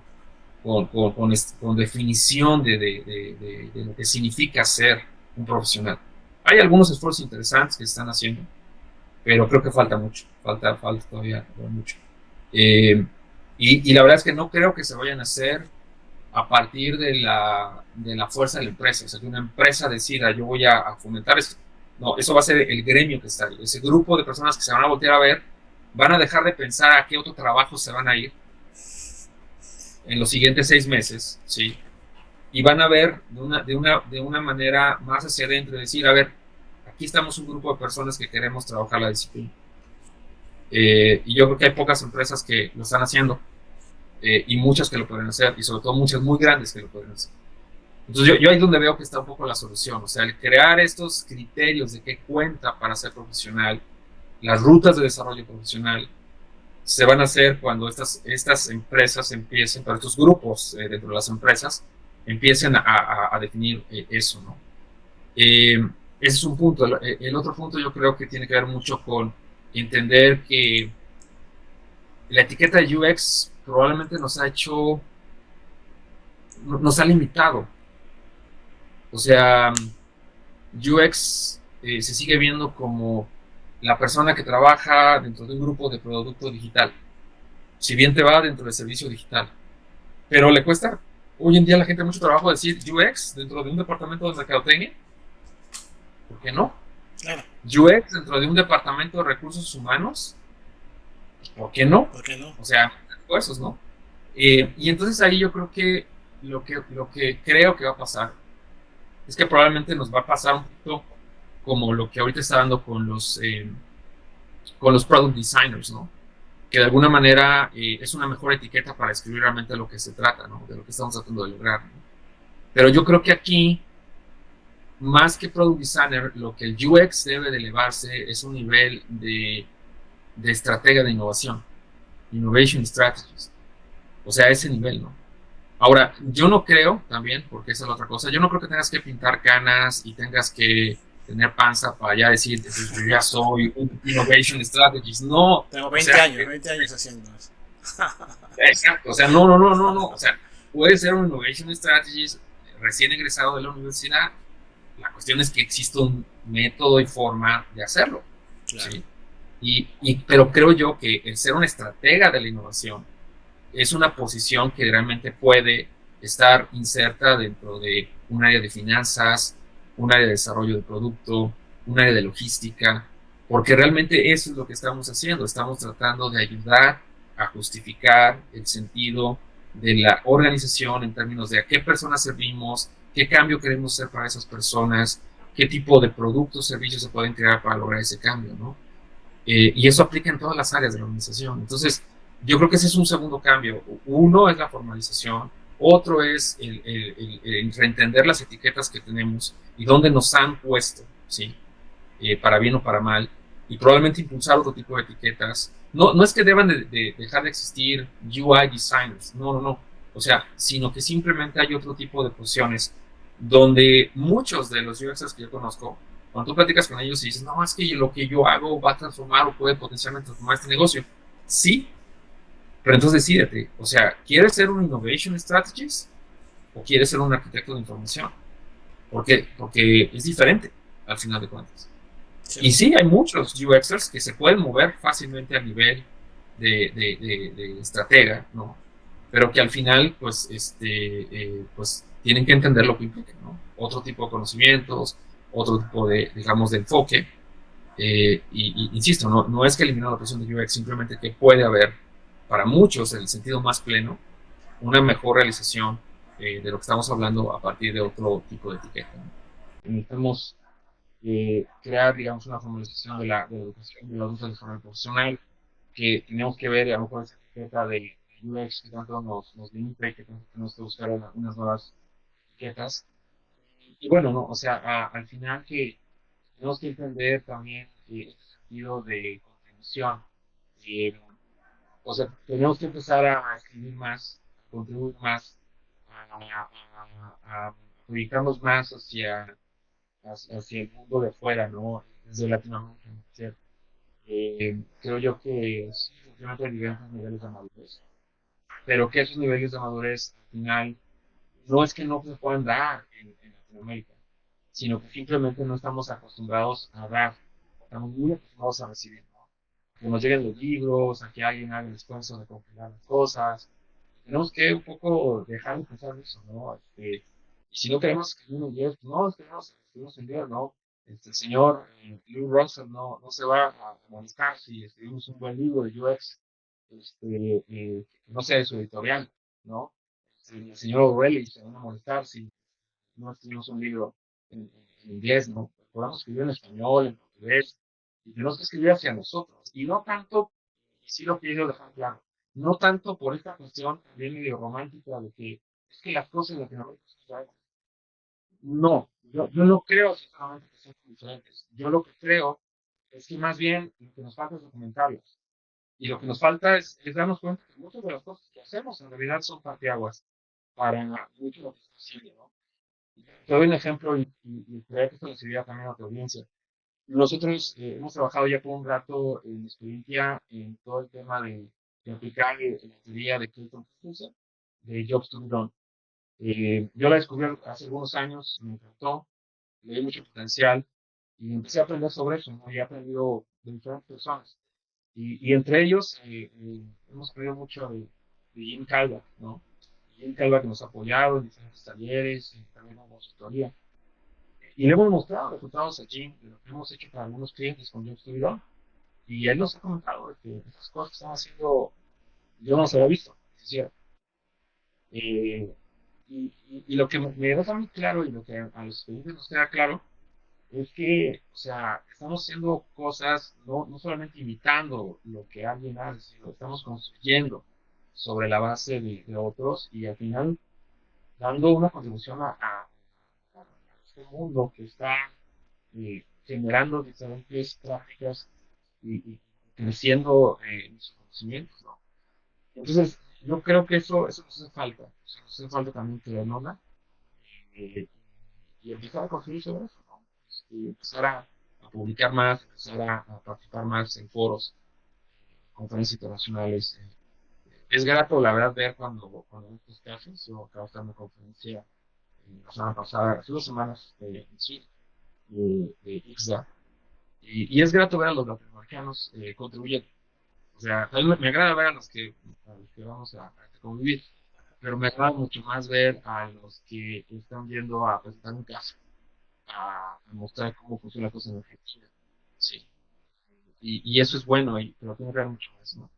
B: con definición de lo que significa ser un profesional. Hay algunos esfuerzos interesantes que se están haciendo, pero creo que falta mucho, falta todavía mucho. Y la verdad es que no creo que se vayan a hacer a partir de la fuerza de la empresa, o sea, que una empresa decida, yo voy a fomentar esto. No, eso va a ser el gremio que está ahí, ese grupo de personas que se van a voltear a ver, van a dejar de pensar a qué otro trabajo se van a ir en los siguientes 6 meses, ¿sí? Y van a ver de una manera más hacia adentro, decir, a ver, aquí estamos un grupo de personas que queremos trabajar la disciplina. Y yo creo que hay pocas empresas que lo están haciendo, y muchas que lo pueden hacer, y sobre todo muchas muy grandes que lo pueden hacer. Entonces yo ahí es donde veo que está un poco la solución, o sea, el crear estos criterios de qué cuenta para ser profesional, las rutas de desarrollo profesional, se van a hacer cuando estas empresas empiecen, para estos grupos dentro de las empresas, empiecen a definir eso, ¿no? Ese es un punto. El otro punto yo creo que tiene que ver mucho con entender que la etiqueta de UX probablemente nos ha limitado. O sea, UX se sigue viendo como la persona que trabaja dentro de un grupo de producto digital, si bien te va dentro del servicio digital, pero le cuesta hoy en día a la gente mucho trabajo decir UX dentro de un departamento de mercadotecnia. ¿Por qué no?
A: Claro.
B: UX dentro de un departamento de recursos humanos. ¿Por qué no?
A: ¿Por qué no?
B: O sea, esfuerzos, ¿no? Y entonces ahí yo creo que lo que creo que va a pasar es que probablemente nos va a pasar un poquito como lo que ahorita está dando con los product designers, ¿no? Que de alguna manera es una mejor etiqueta para escribir realmente de lo que se trata, ¿no? De lo que estamos tratando de lograr, ¿no? Pero yo creo que aquí, más que product designer, lo que el UX debe de elevarse es un nivel de estratega de innovación, innovation strategies, o sea, ese nivel, ¿no? Ahora, yo no creo también, porque esa es la otra cosa, yo no creo que tengas que pintar canas y tengas que tener panza para ya decir, yo ya soy un innovation strategist, no.
A: Tengo 20 años haciendo eso.
B: Exacto, o sea, no, o sea, puedes ser un innovation strategist recién egresado de la universidad, la cuestión es que existe un método y forma de hacerlo, claro. ¿Sí? Pero creo yo que el ser un estratega de la innovación es una posición que realmente puede estar inserta dentro de un área de finanzas, un área de desarrollo de producto, un área de logística, porque realmente eso es lo que estamos haciendo, estamos tratando de ayudar a justificar el sentido de la organización en términos de a qué personas servimos, qué cambio queremos hacer para esas personas, qué tipo de productos, servicios se pueden crear para lograr ese cambio, ¿no? Y eso aplica en todas las áreas de la organización. Entonces, yo creo que ese es un segundo cambio. Uno es la formalización, Otro es el reentender las etiquetas que tenemos y dónde nos han puesto, ¿sí? Para bien o para mal, y probablemente impulsar otro tipo de etiquetas. No, no es que deban de dejar de existir UI designers, no, no, no. O sea, sino que simplemente hay otro tipo de posiciones donde muchos de los UXers que yo conozco, cuando tú platicas con ellos y dices, no, es que lo que yo hago va a transformar o puede potencialmente transformar este negocio. Sí, pero entonces decídete, o sea, ¿quieres ser un innovation strategist o quieres ser un arquitecto de información? ¿Por qué? Porque es diferente al final de cuentas. Y
A: Cierto.
B: sí, hay muchos UXers que se pueden mover fácilmente a nivel de estratega, ¿no? Pero que al final, pues, pues, tienen que entender lo que implica, ¿no? Otro tipo de conocimientos, otro tipo de, digamos, de enfoque. Insisto, no, no es que eliminar la presión de UX, simplemente que puede haber, para muchos, en el sentido más pleno, una mejor realización de lo que estamos hablando a partir de otro tipo de etiqueta, ¿no? Necesitamos crear, digamos, una formalización de la educación, de la adulta desarrollo profesional, que tenemos que ver, a lo mejor, esa etiqueta de UX que tanto nos limita y que tenemos que buscar unas nuevas etiquetas. Y bueno, no, o sea, al final que tenemos que entender también este sentido de contribución. Eh, o sea, tenemos que empezar a escribir más, a contribuir más, a proyectarnos más hacia el mundo de afuera, ¿no? Desde Latinoamérica, ¿cierto? Creo yo que sí, simplemente hay diferentes niveles de madurez, pero que esos niveles de madurez al final no es que no se puedan dar en Latinoamérica, sino que simplemente no estamos acostumbrados a dar, estamos muy acostumbrados a recibir, ¿no? Que nos lleguen los libros, a que alguien haga el esfuerzo de compilar las cosas. Tenemos que un poco dejar de pensar en eso, ¿no? Y si no queremos escribir un guión, no escribimos un guión, ¿no? El señor Lou Russell no se va a molestar si escribimos un buen libro de UX, que no sea de su editorial, ¿no? El señor O'Reilly se va a molestar si no escribimos un libro en inglés, ¿no? Podamos escribir en español, en portugués, y tenemos que escribir hacia nosotros. Y no tanto, y sí lo quiero dejar claro, no tanto por esta cuestión también medio romántica de que es que las cosas en Latinoamérica son diferentes. No, yo no creo sinceramente que sean diferentes. Yo lo que creo es que más bien lo que nos falta es documentarlas. Y lo que nos falta es darnos cuenta que muchas de las cosas que hacemos en realidad son parteaguas para mucho de lo que está haciendo, ¿no? Te doy un ejemplo y creo que esto le serviría también a tu audiencia. Nosotros hemos trabajado ya por un rato en experiencia en todo el tema de aplicar la teoría de Clayton Christensen, de Jobs to be Done. Yo la descubrí hace algunos años, me encantó, le di mucho potencial y empecé a aprender sobre eso, ¿no? Y he aprendido de diferentes personas. Y entre ellos hemos aprendido mucho de Jim Calva, ¿no? Jim Calva que nos ha apoyado en diferentes talleres, también en consultoría. Y le hemos mostrado resultados allí de lo que hemos hecho para algunos clientes con Jobs to be Done. Y él nos ha comentado de que estas cosas que están haciendo, yo no las había visto, es cierto. Eh, y lo que me deja muy claro y lo que a los clientes nos queda claro es que, o sea, estamos haciendo cosas, no solamente imitando lo que alguien hace, sino estamos construyendo sobre la base de otros y al final dando una contribución a este mundo que está generando diferentes prácticas y creciendo en sus conocimientos, ¿no? Entonces, yo creo que eso nos hace falta. Nos hace falta también creernosla eh, y empezar a construir sobre eso, ¿no? Empezar a publicar más, empezar a participar más en foros, conferencias internacionales. Es grato, la verdad, ver cuando estos casos, yo acabo de estar en una conferencia la semana pasada, hace 2 semanas en Chile, de IXDA, y es grato ver a los latinoamericanos contribuyendo. O sea, a mí me agrada ver a los que vamos a convivir, pero me agrada mucho más ver a los que están viendo a presentar un caso, a mostrar cómo funciona la cosa en Argentina. Sí. Y eso es bueno, pero tengo que ver mucho más, ¿no?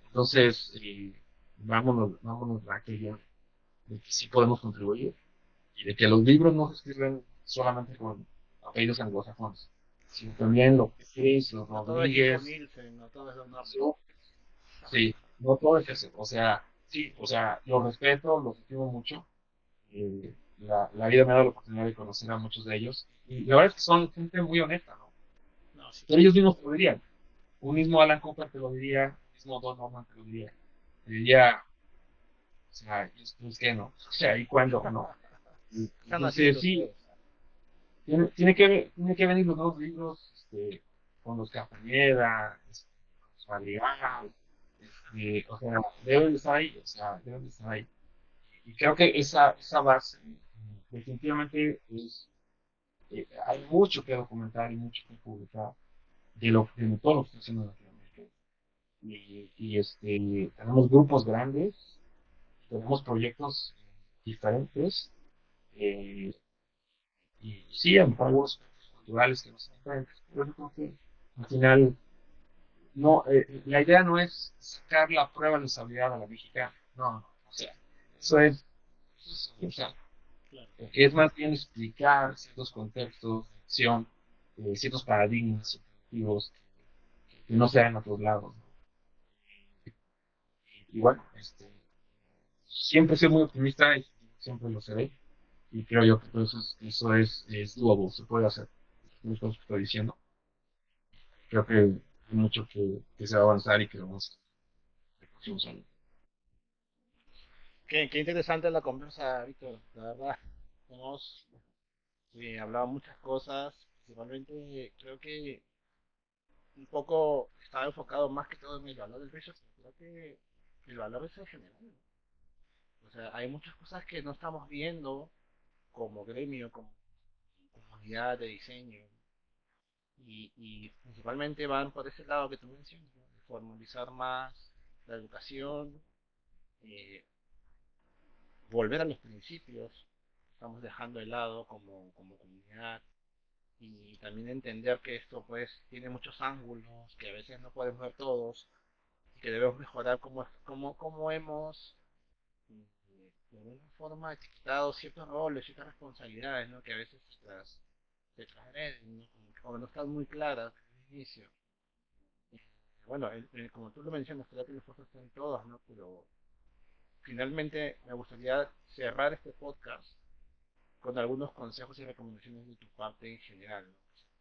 B: Entonces, vámonos a aquello de que sí podemos contribuir y de que los libros no se escriben solamente con apellidos anglosajones, sino también los Pérez, los
A: No todo es Guillermo
B: Rodríguez.
A: Nielsen, no todo es Don Norman.
B: Sí, sí, no todo es eso. O sea, sí, o sea, los respeto, los estimo mucho. La vida me ha dado la oportunidad de conocer a muchos de ellos. Y la verdad es que son gente muy honesta, ¿no?
A: No, sí,
B: Pero ellos mismos te lo dirían. Un mismo Alan Cooper te lo diría, un mismo Don Norman te lo diría. Te diría, o sea, es que no? O sea, ¿y cuándo no?
A: están
B: Entonces,
A: haciendo
B: sí,
A: todo.
B: tiene que venir los dos libros con los Castañeda, con los Madrigal, o sea, deben de estar ahí, o sea, deben de estar ahí. Y creo que esa base definitivamente hay mucho que documentar y mucho que publicar de todo lo que está haciendo en Latinoamérica. Tenemos grupos grandes, tenemos proyectos diferentes, eh, y sí, a lo mejor algunos culturales que no son diferentes, pero yo creo que al final no, la idea no es sacar la prueba de estabilidad a la mexicana, no, no, o sea, eso es o sea,
A: Claro.
B: es más bien explicar ciertos contextos de acción, ciertos paradigmas objetivos que no se dan en otros lados, ¿no? Y bueno, siempre he sido muy optimista y siempre lo seré. Y creo yo que todo es doable, se puede hacer. Lo que estoy diciendo. Creo que hay mucho que se va a avanzar y que vamos a hacer en los próximos años.
A: Qué interesante la conversa, Víctor. La verdad, hemos hablado muchas cosas. Principalmente, creo que un poco estaba enfocado más que todo en el valor del research, pero creo que el valor es en general, ¿no? O sea, hay muchas cosas que no estamos viendo como gremio, como comunidad de diseño, y principalmente van por ese lado que tú mencionas, ¿no? De formalizar más la educación, eh, volver a los principios que estamos dejando de lado como comunidad, y también entender que esto pues tiene muchos ángulos, que a veces no podemos ver todos, y que debemos mejorar como hemos de alguna forma etiquetado ciertos roles, ciertas responsabilidades, ¿no? Que a veces se transgreden, ¿no? Como que no están muy claras desde el inicio. Eh, bueno, como tú lo mencionas, creo que los esfuerzos están todos, ¿no? Pero finalmente me gustaría cerrar este podcast con algunos consejos y recomendaciones de tu parte en general, ¿no?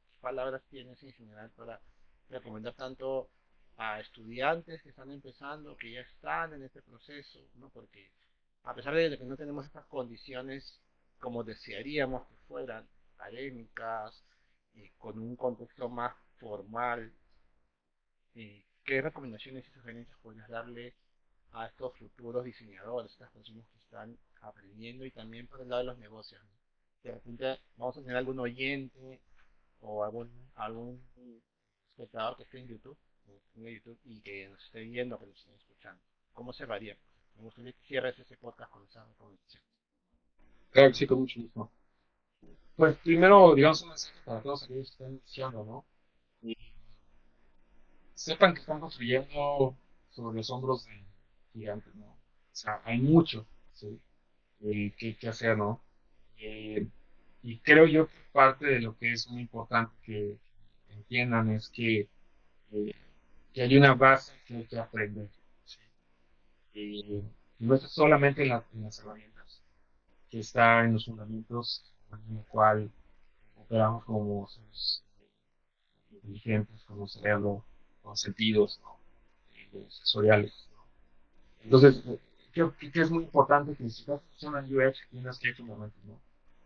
A: ¿Qué palabras tienes en general para recomendar tanto a estudiantes que están empezando, que ya están en este proceso, ¿no? Porque a pesar de que no tenemos estas condiciones como desearíamos que fueran, académicas, con un contexto más formal, ¿qué recomendaciones y sugerencias podrías darle a estos futuros diseñadores, estas personas que están aprendiendo y también por el lado de los negocios, ¿no? De repente vamos a tener algún oyente o algún espectador que esté en YouTube, y que nos esté viendo, que nos esté escuchando. ¿Cómo se varía? Me gustaría que cierres ese podcast con esa recomendación.
B: Claro que sí, con mucho gusto. Pues primero, digamos, un mensaje para todos aquellos que están iniciando, ¿no? Y sepan que están construyendo sobre los hombros de gigantes, ¿no? O sea, hay mucho, ¿sí? Que hacer, ¿no? Eh, y creo yo que parte de lo que es muy importante que entiendan es eh, que hay una base que hay que aprender, ¿sí? Y no es solamente en las herramientas, que está en los fundamentos en el cual operamos como seres inteligentes, con un cerebro, con sentidos, ¿no? Sensoriales, ¿no? Entonces, creo que es muy importante que si estás funcionando en UX, tienes que ir fundamentos, ¿no?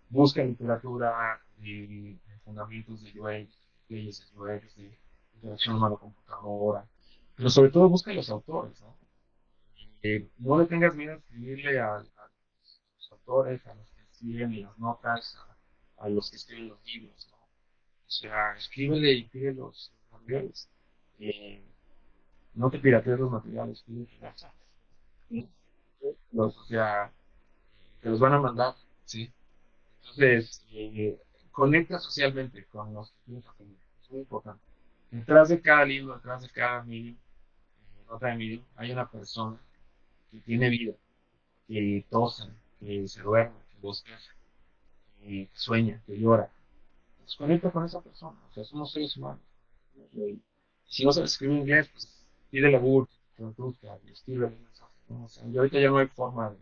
B: Busca literatura de fundamentos de UX, de leyes de UX, de interacción humano-computadora, pero sobre todo busca los autores, ¿no? No le tengas miedo a escribirle a los autores, a los que escriben las notas, a los que escriben los libros, ¿no? O sea, escríbele y pide los materiales. Eh, no te piratees los materiales, pide o sea, te los van a mandar, ¿sí? Entonces, conecta socialmente con los que tienes aprender. Es muy importante. Detrás de cada libro, detrás de cada medium, nota de medium, hay una persona que tiene vida, que tose, que se duerme, que bosteza, que sueña, que llora. Pues conecta con esa persona. O sea, somos seres humanos. Y si no sabes escribir inglés, pues pídele a Google que te traduzca y escribe un mensaje. ¿no? O sea, y ahorita ya no hay forma de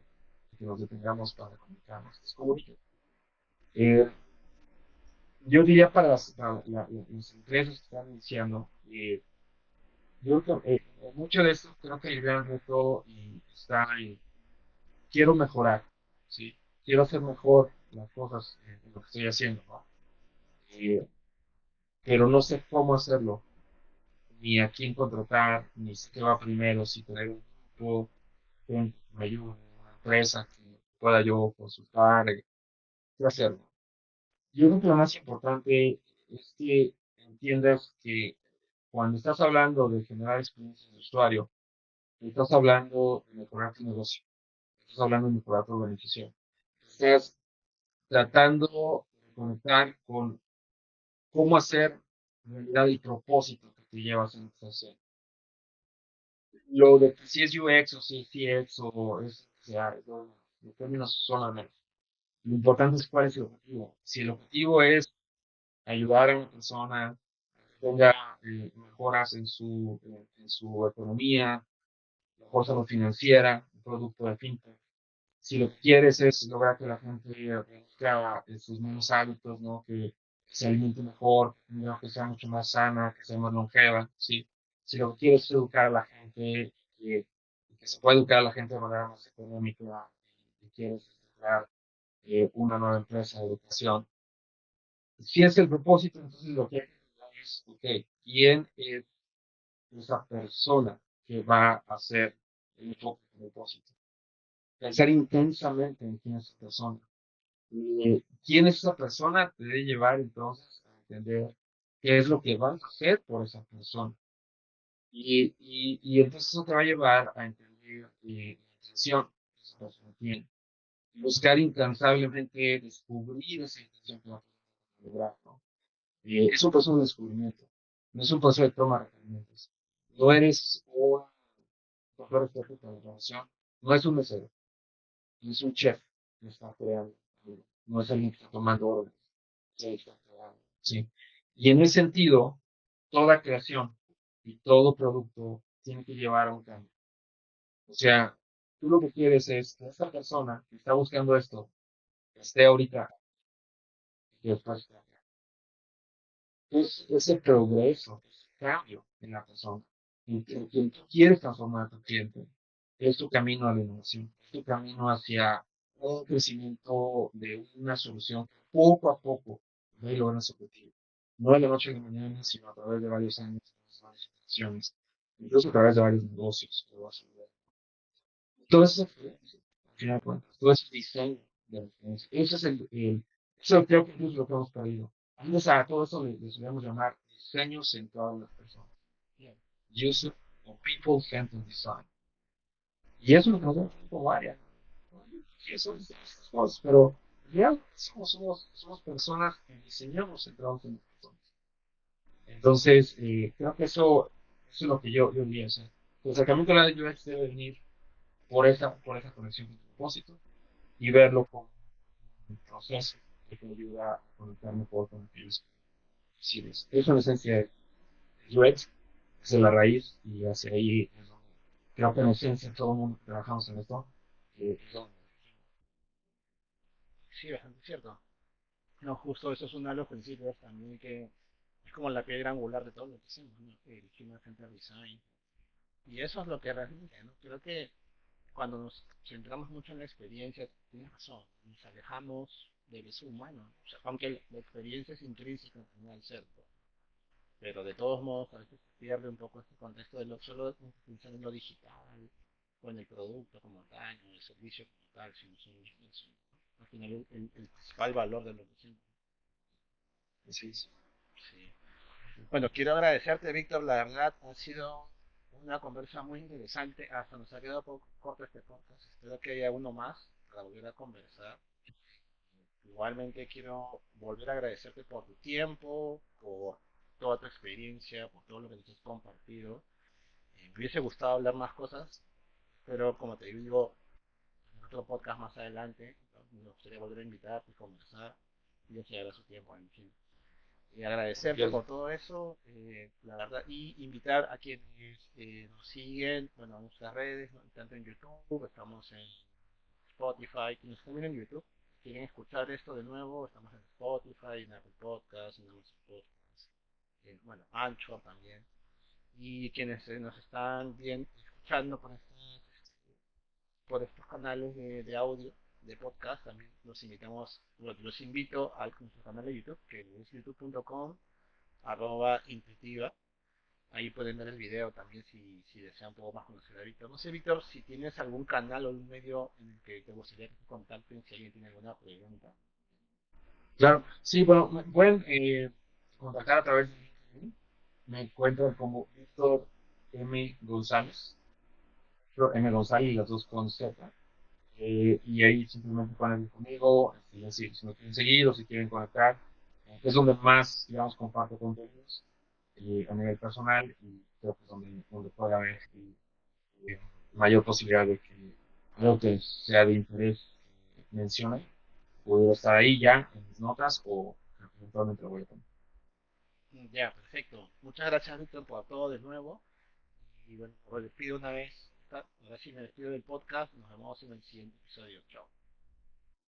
B: que nos detengamos para comunicarnos. Es como eh, yo diría para las empresas que están iniciando, yo creo que mucho de esto creo que el gran reto está en quiero mejorar, ¿sí? Quiero hacer mejor las cosas en lo que estoy haciendo, ¿no? Eh, pero no sé cómo hacerlo, ni a quién contratar, ni sé qué va primero, si tener un grupo, que me ayude, una empresa que pueda yo consultar, qué hacerlo. Yo creo que lo más importante es que entiendas que cuando estás hablando de generar experiencias de usuario, estás hablando de mejorar tu negocio, estás hablando de mejorar tu organización, estás tratando de conectar con cómo hacer realidad el propósito que te llevas en esta hacer. Lo de que si es UX o si es CX o es, o sea, los términos son los menos. Lo importante es cuál es el objetivo. Si el objetivo es ayudar a una persona a que tenga mejoras en su economía, mejor salud financiera, un producto de fintech. Si lo que quieres es lograr que la gente reduzca sus malos hábitos, ¿no? Que se alimente mejor, ¿no? Que sea mucho más sana, que sea más longeva, ¿sí? Si lo que quieres es educar a la gente, que se pueda educar a la gente de manera más económica, y quieres crear una nueva empresa de educación, si es el propósito, entonces lo que hay que ver es, ok, ¿quién es esa persona que va a hacer el propósito? Pensar intensamente en quién es esa persona. ¿Quién es esa persona? Te debe llevar entonces a entender qué es lo que vas a hacer por esa persona. Y entonces eso te va a llevar a entender la intención que esa persona tiene. Buscar incansablemente descubrir esa intención que va a lograr, ¿no? Es un proceso de descubrimiento, no es un proceso de toma de requerimientos. No eres un doctor experto de información, no es un mesero, no es un chef que está creando, no es alguien que está tomando órdenes, sí, está creando, sí. Y en ese sentido, toda creación y todo producto tiene que llevar a un cambio. O sea, tú lo que quieres es que esta persona que está buscando esto esté ahorita y después es ese progreso, ese cambio en la persona, en quien tú quieres transformar a tu cliente, es tu camino a la innovación, es tu camino hacia un crecimiento de una solución que poco a poco va a ir logrando su objetivo. No de la noche a la mañana, sino a través de varios años, varias generaciones, incluso a través de varios negocios que vas a lograr. Todo eso es experiencia, al final de cuentas, todo eso es diseño de la experiencia. Ese es eso creo que es lo que hemos perdido. Antes a todo eso le solíamos llamar diseño centrado en las personas. Bien. User o People Centered Design. Y eso es lo que nos da como área. Y eso es estas cosas, pero realmente somos personas que diseñamos centrados en las personas. Entonces, creo que eso es lo que yo diría. O sea, el acercamiento a la UX debe venir por esa conexión con tu propósito y verlo como un proceso que te ayuda a conectar mejor con aquellos que sirves. Eso en esencia es UX, es la raíz y hacia ahí es donde creo que en esencia todo el mundo que trabajamos en esto es donde.
A: Sí, bastante cierto. No, justo eso es uno de los principios también que es como la piedra angular de todo lo que hacemos, ¿no? El Human Centered Design. Y eso es lo que realmente, ¿no? Creo que cuando nos centramos mucho en la experiencia, tienes razón, nos alejamos del eso humano. O sea, aunque la experiencia es intrínseca al ser, pero de todos modos a veces se pierde un poco este contexto de lo solo pensar en lo digital, o en el producto como tal, o en el servicio como tal, sino son eso, ¿no? Al final el principal valor de lo que hacemos.
B: Así es.
A: Sí. Bueno, quiero agradecerte, Víctor, la verdad ha sido una conversa muy interesante, hasta nos ha quedado poco corto este podcast, espero que haya uno más para volver a conversar. Igualmente quiero volver a agradecerte por tu tiempo, por toda tu experiencia, por todo lo que nos has compartido. Me hubiese gustado hablar más cosas, pero como te digo, en otro podcast más adelante, ¿no? Me gustaría volver a invitarte y conversar y ya se dará su tiempo, en fin. Y agradecerte
B: Bien.
A: por todo eso, la verdad, y invitar a quienes nos siguen, bueno, a nuestras redes, ¿no? Tanto en YouTube, estamos en Spotify, quienes están viendo en YouTube, quieren escuchar esto de nuevo, estamos en Spotify, en Apple Podcasts, en Amazon Podcasts, bueno, Anchor también. Y quienes nos están bien escuchando por estos canales de audio, de podcast, también los invito a nuestro canal de YouTube, que es youtube.com/intuitiva. Ahí pueden ver el video también si desean un poco más conocer a Víctor. No sé, Víctor, si tienes algún canal o un medio en el que te gustaría que te contacten si alguien tiene alguna pregunta.
B: Claro, sí, bueno, me pueden contactar a través de LinkedIn. Me encuentran como Víctor M. González, Víctor M. González, y las dos con Z. Y ahí simplemente pueden ir conmigo, si me quieren seguir o si quieren conectar. Es donde más, digamos, comparto contenidos a nivel personal y creo que es donde puede haber eh, mayor posibilidad de que algo que sea de interés mencione, puedo estar ahí ya en mis notas o eventualmente lo voy a poner.
A: Ya, perfecto. Muchas gracias, Víctor, por todo de nuevo. Y bueno, me despido una vez. Ahora sí me despido del podcast. Nos vemos en el siguiente episodio. Chao.